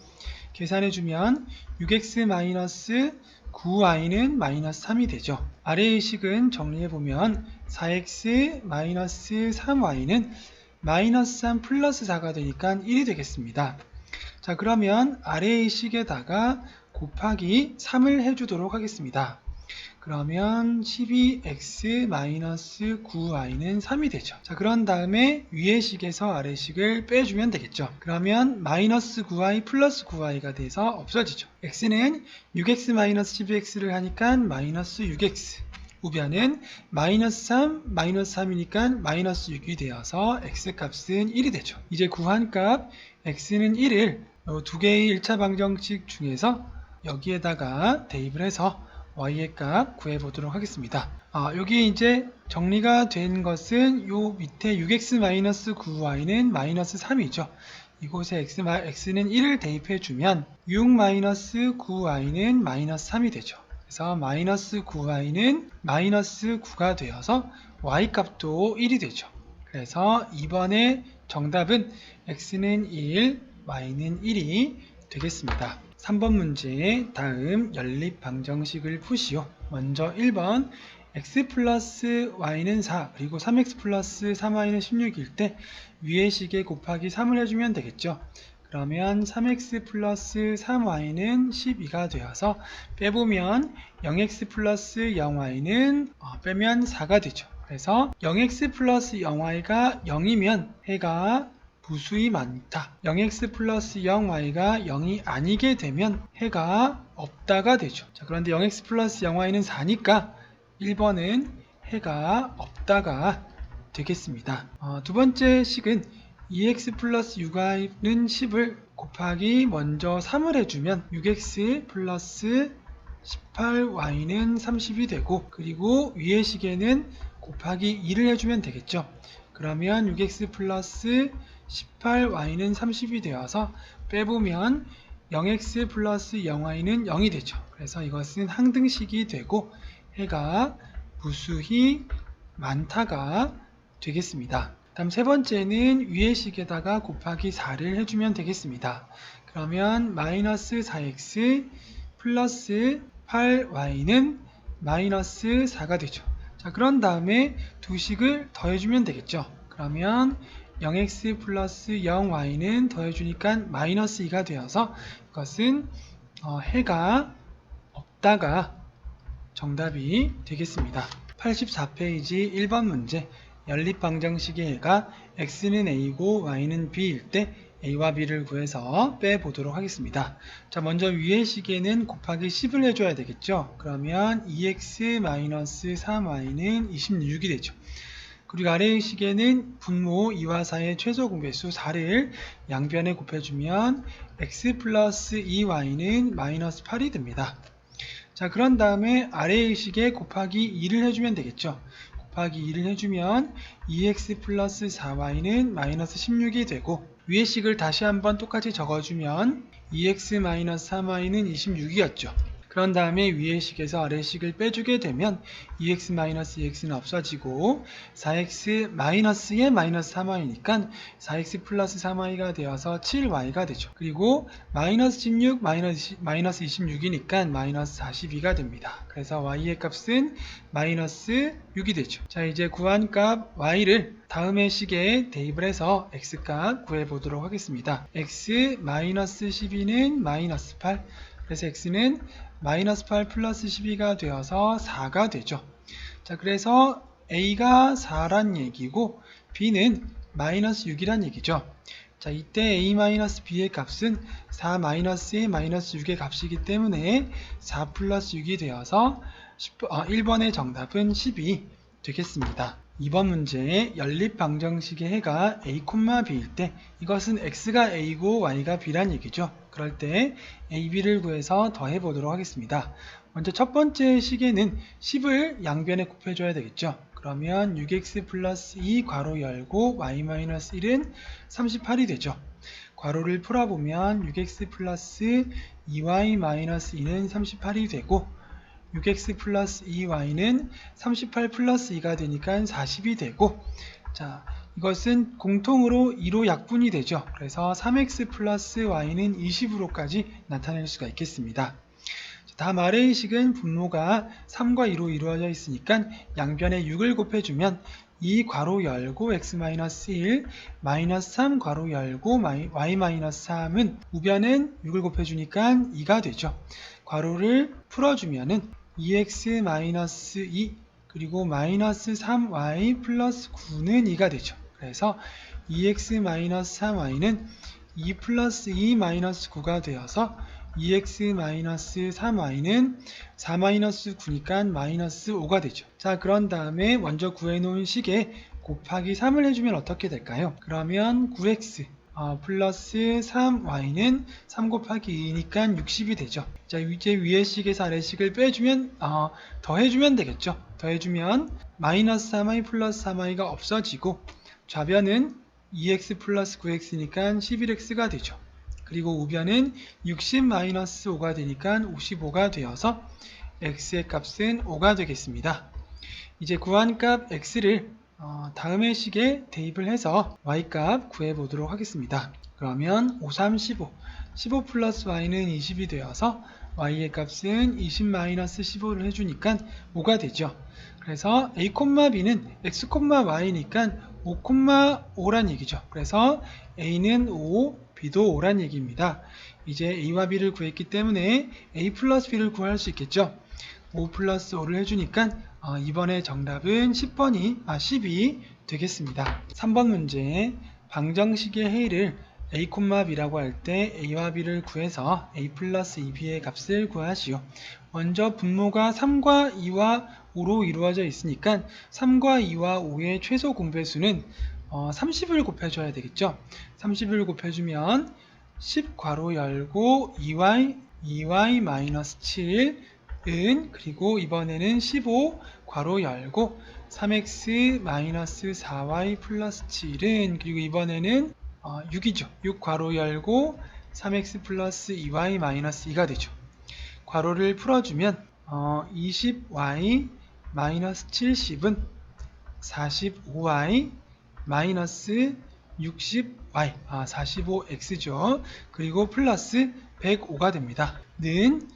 S1: 계산해주면 6x-9y는 마이너스 3이 되죠. 아래의 식은 정리해보면 4x-3y는 마이너스 3 플러스 4가 되니까 1이 되겠습니다. 자, 그러면 아래의 식에다가 곱하기 3을 해주도록 하겠습니다. 그러면 12x-9y는 3이 되죠. 자, 그런 다음에 위의 식에서 아래 식을 빼주면 되겠죠. 그러면 마이너스 9y 플러스 9y가 돼서 없어지죠. x는 6x-12x를 하니까 마이너스 6x. 우변은 마이너스 3, 마이너스 3이니까 마이너스 6이 되어서 x값은 1이 되죠. 이제 구한 값 x는 1을 두 개의 1차 방정식 중에서 여기에다가 대입을 해서 y의 값 구해보도록 하겠습니다. 여기 이제 정리가 된 것은 요 밑에 6x-9y는 마이너스 3이죠. 이곳에 x는 1을 대입해주면 6-9y는 마이너스 3이 되죠. 그래서 마이너스 9y는 마이너스 9가 되어서 y값도 1이 되죠. 그래서 2번의 정답은 x는 1, y는 1이 되겠습니다. 3번 문제 다음 연립 방정식을 푸시오. 먼저 1번 x 플러스 y는 4 그리고 3x 플러스 3y는 16일 때 위의 식에 곱하기 3을 해주면 되겠죠. 그러면 3x 플러스 3y는 12가 되어서 빼보면 0x 플러스 0y는 빼면 4가 되죠. 그래서 0x 플러스 0y가 0이면 해가 부수이 많다. 0x 플러스 0y가 0이 아니게 되면 해가 없다가 되죠. 자, 그런데 0x 플러스 0y는 4니까 1번은 해가 없다가 되겠습니다. 두 번째 식은 2x 플러스 6y는 10을 곱하기 먼저 3을 해주면 6x 플러스 18y는 30이 되고, 그리고 위의 식에는 곱하기 2를 해주면 되겠죠. 그러면 6x 플러스 18y는 30이 되어서 빼보면 0x 플러스 0y는 0이 되죠. 그래서 이것은 항등식이 되고 해가 무수히 많다가 되겠습니다. 다음 세 번째는 위의 식에다가 곱하기 4를 해주면 되겠습니다. 그러면 마이너스 4x 플러스 8y는 마이너스 4가 되죠. 자, 그런 다음에 두 식을 더해주면 되겠죠. 그러면 0x 플러스 0y는 더해주니까 마이너스 2가 되어서 이것은 해가 없다가 정답이 되겠습니다. 84페이지 1번 문제. 연립방정식의 해가 x는 a고 y는 b일 때 a와 b를 구해서 빼보도록 하겠습니다. 자, 먼저 위의 식에는 곱하기 10을 해줘야 되겠죠. 그러면 2x-3y는 26이 되죠. 그리고 아래의 식에는 분모 2와 4의 최소 공배수 4를 양변에 곱해주면 x 플러스 2y는 마이너스 8이 됩니다. 자, 그런 다음에 아래의 식에 곱하기 2를 해주면 되겠죠. 곱하기 2를 해주면 2x 플러스 4y는 마이너스 16이 되고, 위의 식을 다시 한번 똑같이 적어주면 2x 마이너스 3y는 26이었죠. 그런 다음에 위의 식에서 아래 식을 빼주게 되면 2x 마이너스 2x는 없어지고 4x 마이너스의 마이너스 3y니까 4x 플러스 3y가 되어서 7y가 되죠. 그리고 마이너스 16 마이너스 26이니까 마이너스 42가 됩니다. 그래서 y의 값은 마이너스 6이 되죠. 자, 이제 구한 값 y를 다음의 식에 대입을 해서 x값 구해보도록 하겠습니다. x 마이너스 12는 마이너스 8, 그래서 x는 마이너스 8 플러스 12가 되어서 4가 되죠. 자, 그래서 a가 4란 얘기고 b는 마이너스 6이란 얘기죠. 자, 이때 a 마이너스 b의 값은 4 마이너스의 마이너스 6의 값이기 때문에 4 플러스 6이 되어서 1번의 정답은 10이 되겠습니다. 2번 문제의 연립방정식의 해가 a, b일 때 이것은 x가 a고 y가 b란 얘기죠. 그럴 때 a, b를 구해서 더해 보도록 하겠습니다. 먼저 첫 번째 식에는 10을 양변에 곱해줘야 되겠죠. 그러면 6x 플러스 2 괄호 열고 y 마이너스 1은 38이 되죠. 괄호를 풀어보면 6x 플러스 2y 마이너스 2는 38이 되고 6x 플러스 2y는 38 플러스 2가 되니까 40이 되고, 자, 이것은 공통으로 2로 약분이 되죠. 그래서 3x 플러스 y는 20으로까지 나타낼 수가 있겠습니다. 다음 아래의 식은 분모가 3과 2로 이루어져 있으니까 양변에 6을 곱해주면 2 괄호 열고 x-1 마이너스 3 괄호 열고 y-3은 우변은 6을 곱해주니까 2가 되죠. 괄호를 풀어주면은 2x-2 그리고 마이너스 3y 플러스 9는 2가 되죠. 그래서 2x-3y는 2 플러스 2 마이너스 9가 되어서 2x-3y는 4 마이너스 9니까 마이너스 5가 되죠. 자, 그런 다음에 먼저 구해놓은 식에 곱하기 3을 해주면 어떻게 될까요? 그러면 9x 플러스 3y는 3 곱하기 2니까 60이 되죠. 자, 이제 위의 식에서 아래 식을 빼주면 더해주면 되겠죠. 더해주면 마이너스 3y 플러스 3y가 없어지고 좌변은 2x 플러스 9x니까 11x가 되죠. 그리고 우변은 60 마이너스 5가 되니까 55가 되어서 x의 값은 5가 되겠습니다. 이제 구한 값 x를 다음의 식에 대입을 해서 y값 구해보도록 하겠습니다. 그러면 5, 3, 15 15 플러스 y는 20이 되어서 y의 값은 20 마이너스 15를 해주니까 5가 되죠. 그래서 a, b는 x, y니까 5, 5란 얘기죠. 그래서 a는 5, b도 5란 얘기입니다. 이제 a와 b를 구했기 때문에 a 플러스 b를 구할 수 있겠죠. 5 플러스 5를 해주니까 이번에 정답은 10이 되겠습니다. 3번 문제 방정식의 해를 a, b라고 할 때 a와 b를 구해서 a 플러스 2b의 값을 구하시오. 먼저 분모가 3과 2와 5로 이루어져 있으니까 3과 2와 5의 최소 공배수는 30을 곱해줘야 되겠죠. 30을 곱해주면 10 괄호 열고 2y 마이너스 7은 그리고 이번에는 15 괄호 열고 3x 마이너스 4y 플러스 7은 그리고 이번에는 6이죠. 6 괄호 열고 3x 플러스 2y 마이너스 2가 되죠. 괄호를 풀어주면 20y 마이너스 70은 45y 마이너스 60y 45x죠. 그리고 플러스 105가 됩니다. 는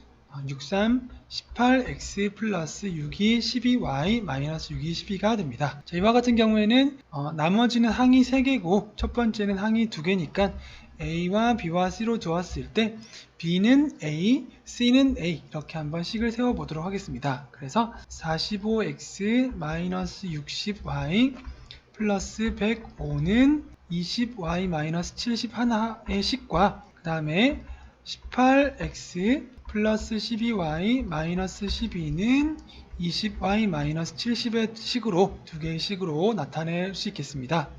S1: 63 18x 플러스 6이 12y 마이너스 6이 12가 됩니다. 자, 이와 같은 경우에는 나머지는 항이 3개고 첫 번째는 항이 2개니까 a와 b와 c로 두었을 때 b는 a, c는 a 이렇게 한번 식을 세워보도록 하겠습니다. 그래서 45x 마이너스 60y 플러스 105는 20y 마이너스 71의 식과 그 다음에 18x 플러스 12y 마이너스 12는 20y 마이너스 70의 식으로 두 개의 식으로 나타낼 수 있겠습니다.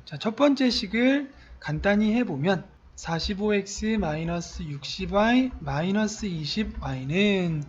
S1: 자, 첫 번째 식을 간단히 해보면 45x 마이너스 60y 마이너스 20y는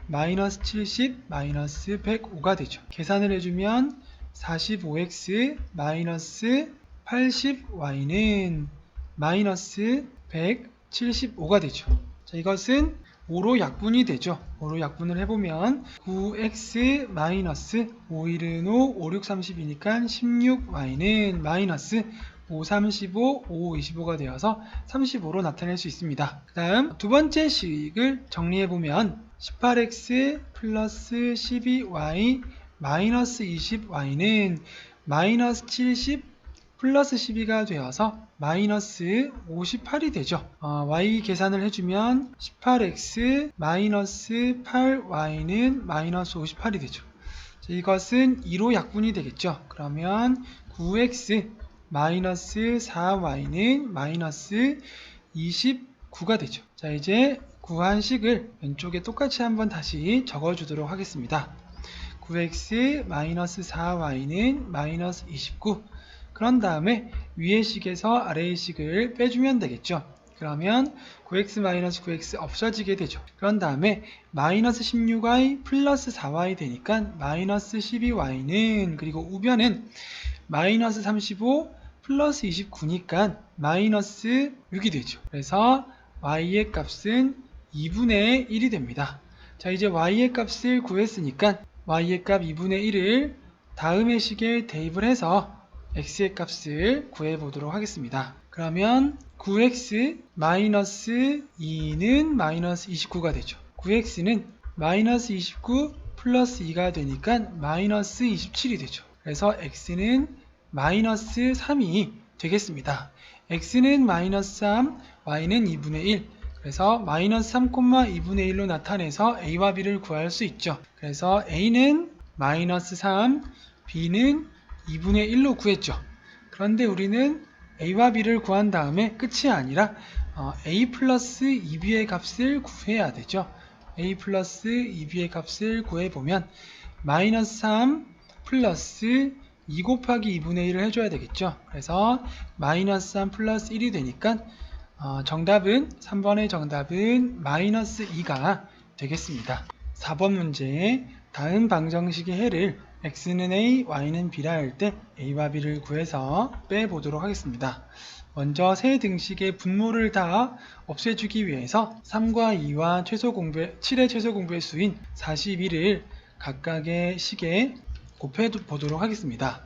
S1: 마이너스 70 마이너스 105가 되죠. 계산을 해주면 45x 마이너스 80y는 마이너스 175가 되죠. 자, 이것은 5로 약분이 되죠. 5로 약분을 해보면 9x 마이너스 5일은 5, 5, 6, 30이니까 16y는 마이너스 5, 35, 5, 25가 되어서 35로 나타낼 수 있습니다. 그 다음 두 번째 식을 정리해보면 18x 플러스 12y 마이너스 20y는 마이너스 70 플러스 12가 되어서 마이너스 58이 되죠. y 계산을 해주면 18x 마이너스 8y는 마이너스 58이 되죠. 자, 이것은 2로 약분이 되겠죠. 그러면 9x 마이너스 4y는 마이너스 29가 되죠. 자, 이제 구한 식을 왼쪽에 똑같이 한번 다시 적어주도록 하겠습니다. 9x 마이너스 4y는 마이너스 29. 그런 다음에 위의 식에서 아래의 식을 빼주면 되겠죠. 그러면 9x 마이너스 9x 없어지게 되죠. 그런 다음에 마이너스 16y 플러스 4y 되니까 마이너스 12y는 그리고 우변은 마이너스 35 플러스 29니까 마이너스 6이 되죠. 그래서 y의 값은 2분의 1이 됩니다. 자, 이제 y의 값을 구했으니까 y의 값 2분의 1을 다음의 식에 대입을 해서 x의 값을 구해보도록 하겠습니다. 그러면 9x 마이너스 2는 마이너스 29가 되죠. 9x는 마이너스 29 플러스 2가 되니까 마이너스 27이 되죠. 그래서 x는 마이너스 3이 되겠습니다. x는 마이너스 3, y는 2분의 1. 그래서 마이너스 3, 2분의 1로 나타내서 a와 b를 구할 수 있죠. 그래서 a는 마이너스 3, b는 2분의 1로 구했죠. 그런데 우리는 a와 b를 구한 다음에 끝이 아니라 a 플러스 2b의 값을 구해야 되죠. a 플러스 2b의 값을 구해보면 마이너스 3 플러스 2 곱하기 2분의 1을 해줘야 되겠죠. 그래서 마이너스 3 플러스 1이 되니까 정답은 3번의 정답은 마이너스 2가 되겠습니다. 4번 문제에 다음 방정식의 해를 x는 a, y는 b라 할 때 a와 b를 구해서 빼보도록 하겠습니다. 먼저 세 등식의 분모를 다 없애주기 위해서 3과 2와 7의 최소 공배의 수인 41을 각각의 식에 곱해보도록 하겠습니다.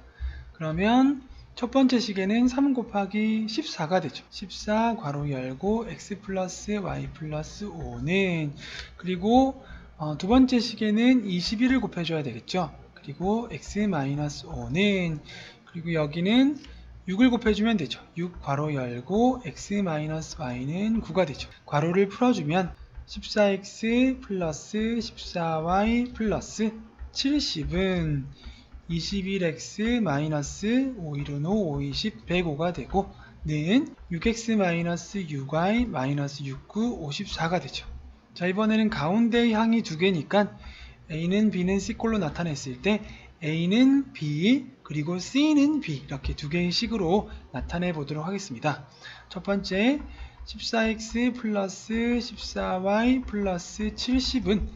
S1: 그러면 첫 번째 식에는 3 곱하기 14가 되죠. 14 괄호 열고 x 플러스 y 플러스 5는 그리고 두 번째 식에는 21을 곱해줘야 되겠죠. 그리고 x-5는 그리고 여기는 6을 곱해주면 되죠. 6 괄호 열고 x-y는 9가 되죠. 괄호를 풀어주면 14x 플러스 14y 플러스 70은 21x 마이너스 5일은 5, 5, 20, 105가 되고 는 6x 마이너스 6y 마이너스 69, 54가 되죠. 자, 이번에는 가운데의 항이 두 개니까 a는 b는 c꼴로 나타냈을 때 a는 b 그리고 c는 b 이렇게 두 개의 식으로 나타내 보도록 하겠습니다. 첫 번째 14x 플러스 14y 플러스 70은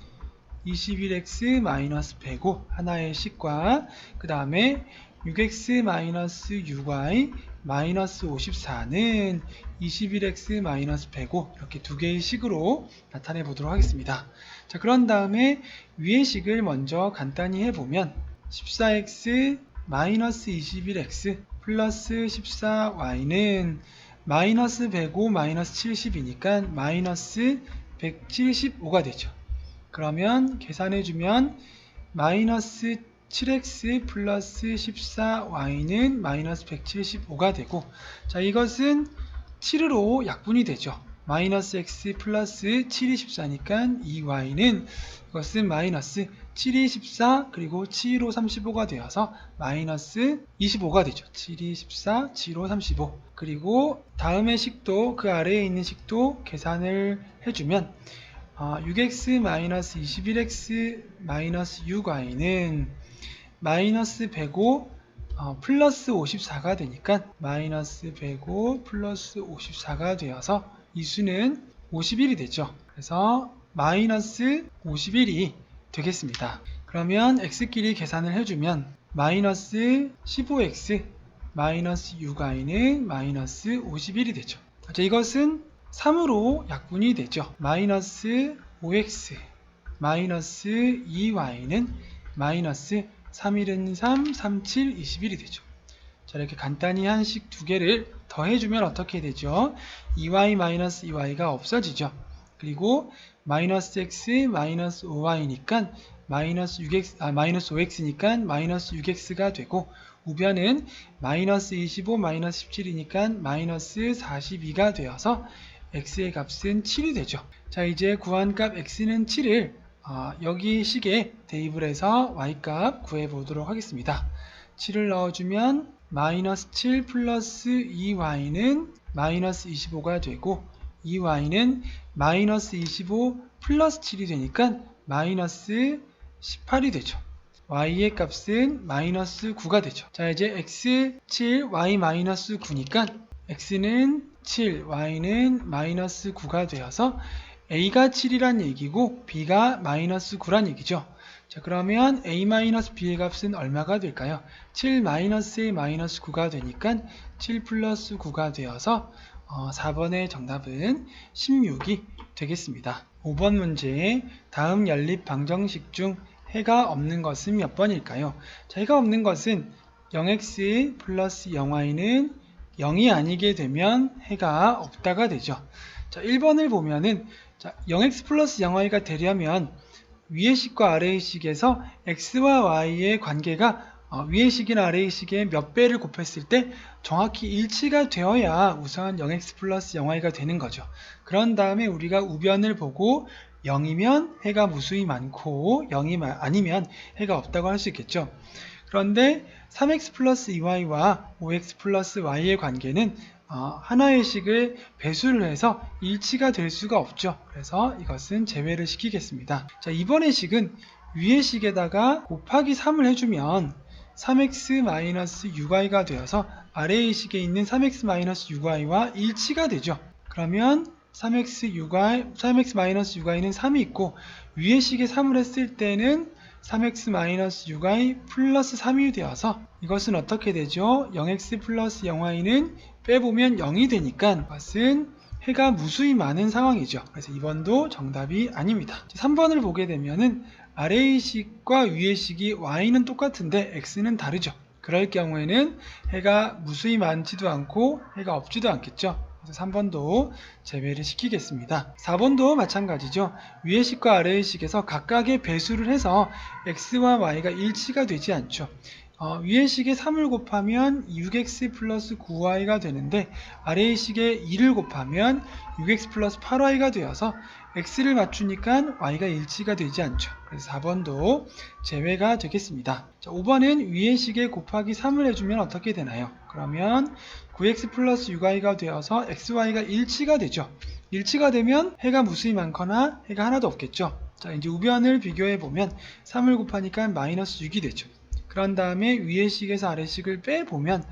S1: 21x 마이너스 105 하나의 식과 그 다음에 6x 마이너스 6y 마이너스 54는 21x 마이너스 105 이렇게 두 개의 식으로 나타내 보도록 하겠습니다. 자, 그런 다음에 위의 식을 먼저 간단히 해보면 14x 마이너스 21x 플러스 14y는 마이너스 105 마이너스 70이니까 마이너스 175가 되죠. 그러면 계산해주면 마이너스 7x 플러스 14y는 마이너스 175가 되고, 자, 이것은 7으로 약분이 되죠. 마이너스 x 플러스 7이 14니까 2y는 이것은 마이너스 7이 14 그리고 7로 35가 되어서 마이너스 25가 되죠. 7이 14, 7로 35. 그리고 다음의 식도 그 아래에 있는 식도 계산을 해주면 6x 마이너스 21x 마이너스 6y는 마이너스 105 플러스 54가 되니까 마이너스 105 플러스 54가 되어서 이 수는 51이 되죠. 그래서 마이너스 51이 되겠습니다. 그러면 x끼리 계산을 해주면 마이너스 15x 마이너스 6y는 마이너스 51이 되죠. 자, 이것은 3으로 약분이 되죠. 마이너스 5x 마이너스 2y는 마이너스 3일은 3, 37, 21이 되죠. 자, 이렇게 간단히 한 식 두 개를 더해주면 어떻게 되죠? 2y 마이너스 2y가 없어지죠. 그리고 마이너스 x 마이너스 5y니까 마이너스 5x니까 마이너스 6x가 되고, 우변은 마이너스 25 마이너스 17이니까 마이너스 42가 되어서 x의 값은 7이 되죠. 자, 이제 구한 값 x는 7을 여기 식에 대입을 해서 y값 구해보도록 하겠습니다. 7을 넣어주면 마이너스 7 플러스 2y는 마이너스 25가 되고, 2y는 마이너스 25 플러스 7이 되니까 마이너스 18이 되죠. y의 값은 마이너스 9가 되죠. 자, 이제 x 7, y 마이너스 9니까 x는 7, y는 마이너스 9가 되어서 a가 7이란 얘기고 b가 마이너스 9란 얘기죠. 자, 그러면 a-b의 값은 얼마가 될까요? 7 마이너스의 마이너스 9가 되니까 7 플러스 9가 되어서 4번의 정답은 16이 되겠습니다. 5번 문제, 다음 연립 방정식 중 해가 없는 것은 몇 번일까요? 자, 해가 없는 것은 0x 플러스 0y는 0이 아니게 되면 해가 없다가 되죠. 자, 1번을 보면은 0x 플러스 0y가 되려면 위의 식과 아래의 식에서 x와 y의 관계가 위의 식이나 아래의 식의 몇 배를 곱했을 때 정확히 일치가 되어야 우선 0x 플러스 0y가 되는 거죠. 그런 다음에 우리가 우변을 보고 0이면 해가 무수히 많고 0이 아니면 해가 없다고 할 수 있겠죠. 그런데 3x 플러스 2y와 5x 플러스 y의 관계는 하나의 식을 배수를 해서 일치가 될 수가 없죠. 그래서 이것은 제외를 시키겠습니다. 자, 이번의 식은 위의 식에다가 곱하기 3을 해주면 3x-6y가 되어서 아래의 식에 있는 3x-6y와 일치가 되죠. 그러면 3x-6y는 3이 있고 위의 식에 3을 했을 때는 3x-6y 플러스 3이 되어서 이것은 어떻게 되죠? 0x 플러스 0y는 빼보면 0이 되니까 이것은 해가 무수히 많은 상황이죠. 그래서 2번도 정답이 아닙니다. 3번을 보게 되면은 아래의 식과 위의 식이 y는 똑같은데 x는 다르죠. 그럴 경우에는 해가 무수히 많지도 않고 해가 없지도 않겠죠. 그래서 3번도 제외를 시키겠습니다. 4번도 마찬가지죠. 위의 식과 아래의 식에서 각각의 배수를 해서 x와 y가 일치가 되지 않죠. 위의 식에 3을 곱하면 6x 플러스 9y가 되는데 아래의 식에 2를 곱하면 6x 플러스 8y가 되어서 x를 맞추니까 y가 일치가 되지 않죠. 그래서 4번도 제외가 되겠습니다. 자, 5번은 위의 식에 곱하기 3을 해주면 어떻게 되나요? 그러면 9x 플러스 6y가 되어서 xy가 일치가 되죠. 일치가 되면 해가 무수히 많거나 해가 하나도 없겠죠. 자, 이제 우변을 비교해 보면 3을 곱하니까 마이너스 6이 되죠. 그런 다음에 위의 식에서 아래 식을 빼보면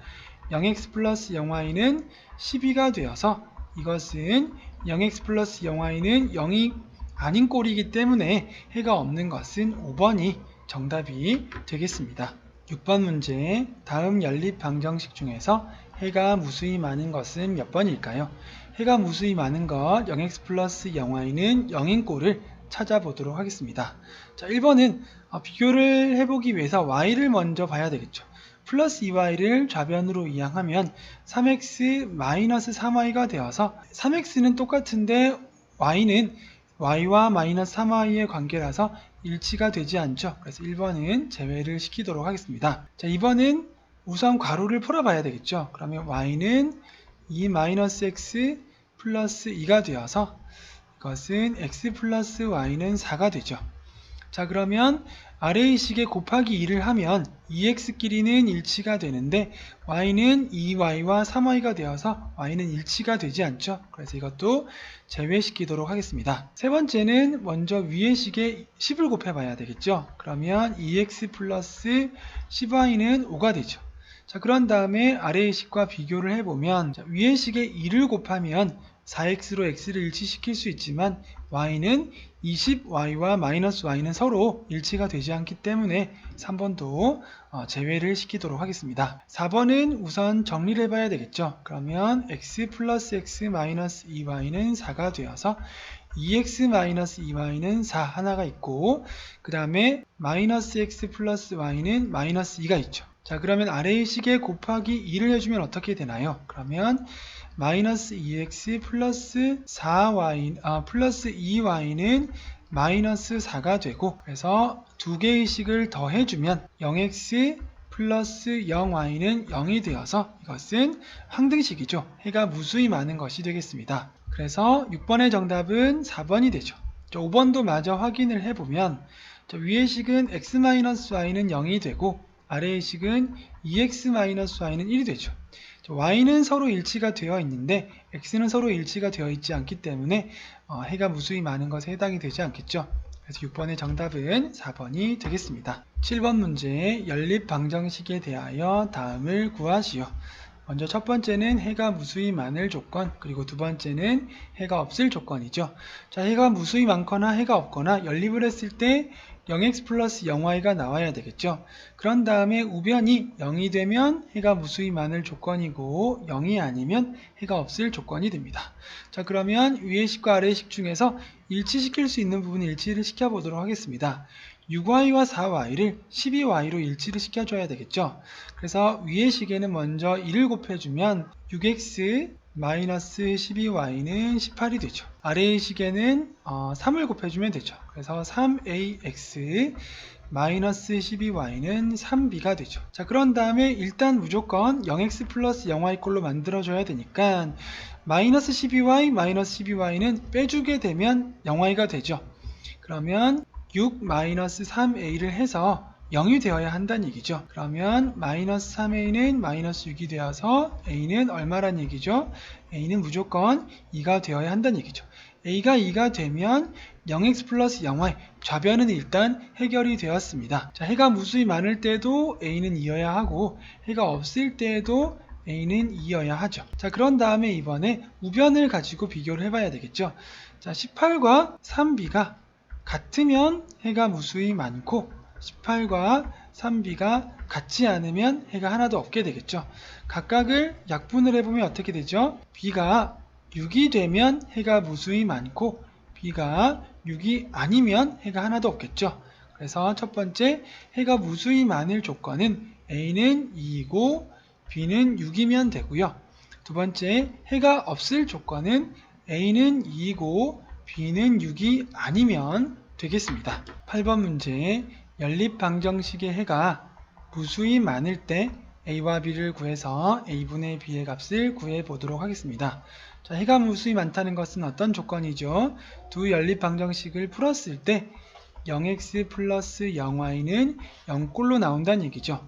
S1: 0x 플러스 0y는 12가 되어서 이것은 0x 플러스 0y는 0이 아닌 꼴이기 때문에 해가 없는 것은 5번이 정답이 되겠습니다. 6번 문제, 다음 연립 방정식 중에서 해가 무수히 많은 것은 몇 번일까요? 해가 무수히 많은 것 0x 플러스 0y는 0인 꼴을 찾아보도록 하겠습니다. 자, 1번은 비교를 해보기 위해서 y를 먼저 봐야 되겠죠. 플러스 2y를 좌변으로 이항하면 3x 마이너스 3y가 되어서 3x는 똑같은데 y는 y와 마이너스 3y의 관계라서 일치가 되지 않죠. 그래서 1번은 제외를 시키도록 하겠습니다. 자, 2번은 우선 괄호를 풀어봐야 되겠죠. 그러면 y는 2 마이너스 x 플러스 2가 되어서 이것은 x 플러스 y는 4가 되죠. 자, 그러면 아래의 식에 곱하기 2를 하면 2x끼리는 일치가 되는데 y는 2y와 3y가 되어서 y는 일치가 되지 않죠. 그래서 이것도 제외시키도록 하겠습니다. 세 번째는 먼저 위의 식에 10을 곱해 봐야 되겠죠. 그러면 2x 플러스 10y는 5가 되죠. 자, 그런 다음에 아래의 식과 비교를 해보면 위의 식에 2를 곱하면 4x로 x를 일치시킬 수 있지만 y는 20y와 마이너스 y는 서로 일치가 되지 않기 때문에 3번도 제외를 시키도록 하겠습니다. 4번은 우선 정리를 해봐야 되겠죠. 그러면 x 플러스 x 마이너스 2y는 4가 되어서 2x 마이너스 2y는 4 하나가 있고 그 다음에 마이너스 x 플러스 y는 마이너스 2가 있죠. 자, 그러면 아래의 식에 곱하기 2를 해주면 어떻게 되나요? 그러면 마이너스 2x 플러스 4y, 플러스 2y는 마이너스 4가 되고 그래서 두 개의 식을 더해주면 0x 플러스 0y는 0이 되어서 이것은 항등식이죠. 해가 무수히 많은 것이 되겠습니다. 그래서 6번의 정답은 4번이 되죠. 5번도 마저 확인을 해보면 위의 식은 x-y는 0이 되고 아래의 식은 2x-y는 1이 되죠. y는 서로 일치가 되어 있는데 x는 서로 일치가 되어 있지 않기 때문에 해가 무수히 많은 것에 해당이 되지 않겠죠. 그래서 6번의 정답은 4번이 되겠습니다. 7번 문제, 연립 방정식에 대하여 다음을 구하시오. 먼저 첫 번째는 해가 무수히 많을 조건, 그리고 두 번째는 해가 없을 조건이죠. 자, 해가 무수히 많거나 해가 없거나 연립을 했을 때 0x 플러스 0y가 나와야 되겠죠. 그런 다음에 우변이 0이 되면 해가 무수히 많을 조건이고 0이 아니면 해가 없을 조건이 됩니다. 자, 그러면 위의 식과 아래의 식 중에서 일치시킬 수 있는 부분을 일치를 시켜보도록 하겠습니다. 6y와 4y를 12y로 일치를 시켜줘야 되겠죠. 그래서 위의 식에는 먼저 1을 곱해주면 6x 마이너스 12y는 18이 되죠. 아래의 식에는 3을 곱해주면 되죠. 그래서 3ax 마이너스 12y는 3b가 되죠. 자, 그런 다음에 일단 무조건 0x 플러스 0y 꼴로 만들어줘야 되니까 마이너스 12y 마이너스 12y는 빼주게 되면 0y가 되죠. 그러면 6 마이너스 3a를 해서 0이 되어야 한다는 얘기죠. 그러면 마이너스 3a는 마이너스 6이 되어서 a는 얼마란 얘기죠? a는 무조건 2가 되어야 한다는 얘기죠. a가 2가 되면 0x 플러스 0y 좌변은 일단 해결이 되었습니다. 자, 해가 무수히 많을 때도 a는 2여야 하고 해가 없을 때에도 a는 2여야 하죠. 자, 그런 다음에 이번에 우변을 가지고 비교를 해봐야 되겠죠. 자, 18과 3b가 같으면 해가 무수히 많고 18과 3b가 같지 않으면 해가 하나도 없게 되겠죠. 각각을 약분을 해보면 어떻게 되죠? b가 6이 되면 해가 무수히 많고 b가 6이 아니면 해가 하나도 없겠죠. 그래서 첫 번째 해가 무수히 많을 조건은 a는 2이고 b는 6이면 되고요. 두 번째 해가 없을 조건은 a는 2이고 b는 6이 아니면 되겠습니다. 8번 문제, 연립 방정식의 해가 무수히 많을 때 a와 b를 구해서 a분의 b의 값을 구해 보도록 하겠습니다. 자, 해가 무수히 많다는 것은 어떤 조건이죠? 두 연립 방정식을 풀었을 때 0x 플러스 0y는 0꼴로 나온다는 얘기죠.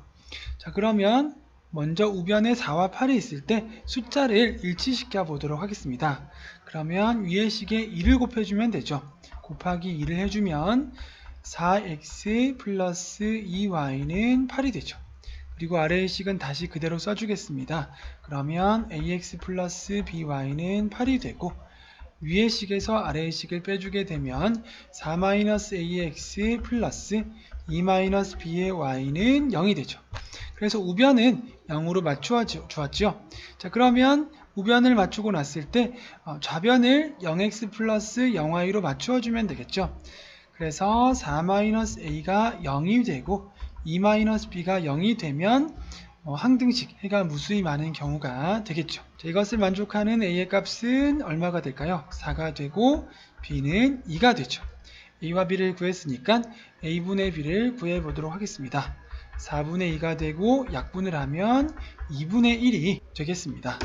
S1: 자, 그러면 먼저 우변에 4와 8이 있을 때 숫자를 일치시켜 보도록 하겠습니다. 그러면 위의 식에 2를 곱해주면 되죠. 곱하기 2를 해주면 4x 플러스 2y는 8이 되죠. 그리고 아래의 식은 다시 그대로 써주겠습니다. 그러면 ax 플러스 by는 8이 되고 위의 식에서 아래의 식을 빼주게 되면 4-ax 플러스 2-b의 y는 0이 되죠. 그래서 우변은 0으로 맞추어 주었죠. 자, 그러면 우변을 맞추고 났을 때 좌변을 0x 플러스 0y로 맞추어 주면 되겠죠. 그래서 4-a가 0이 되고 2-b가 0이 되면 항등식, 해가 무수히 많은 경우가 되겠죠. 자, 이것을 만족하는 a의 값은 얼마가 될까요? 4가 되고 b는 2가 되죠. a와 b를 구했으니까 a분의 b를 구해보도록 하겠습니다. 4분의 2가 되고 약분을 하면 2분의 1이 되겠습니다.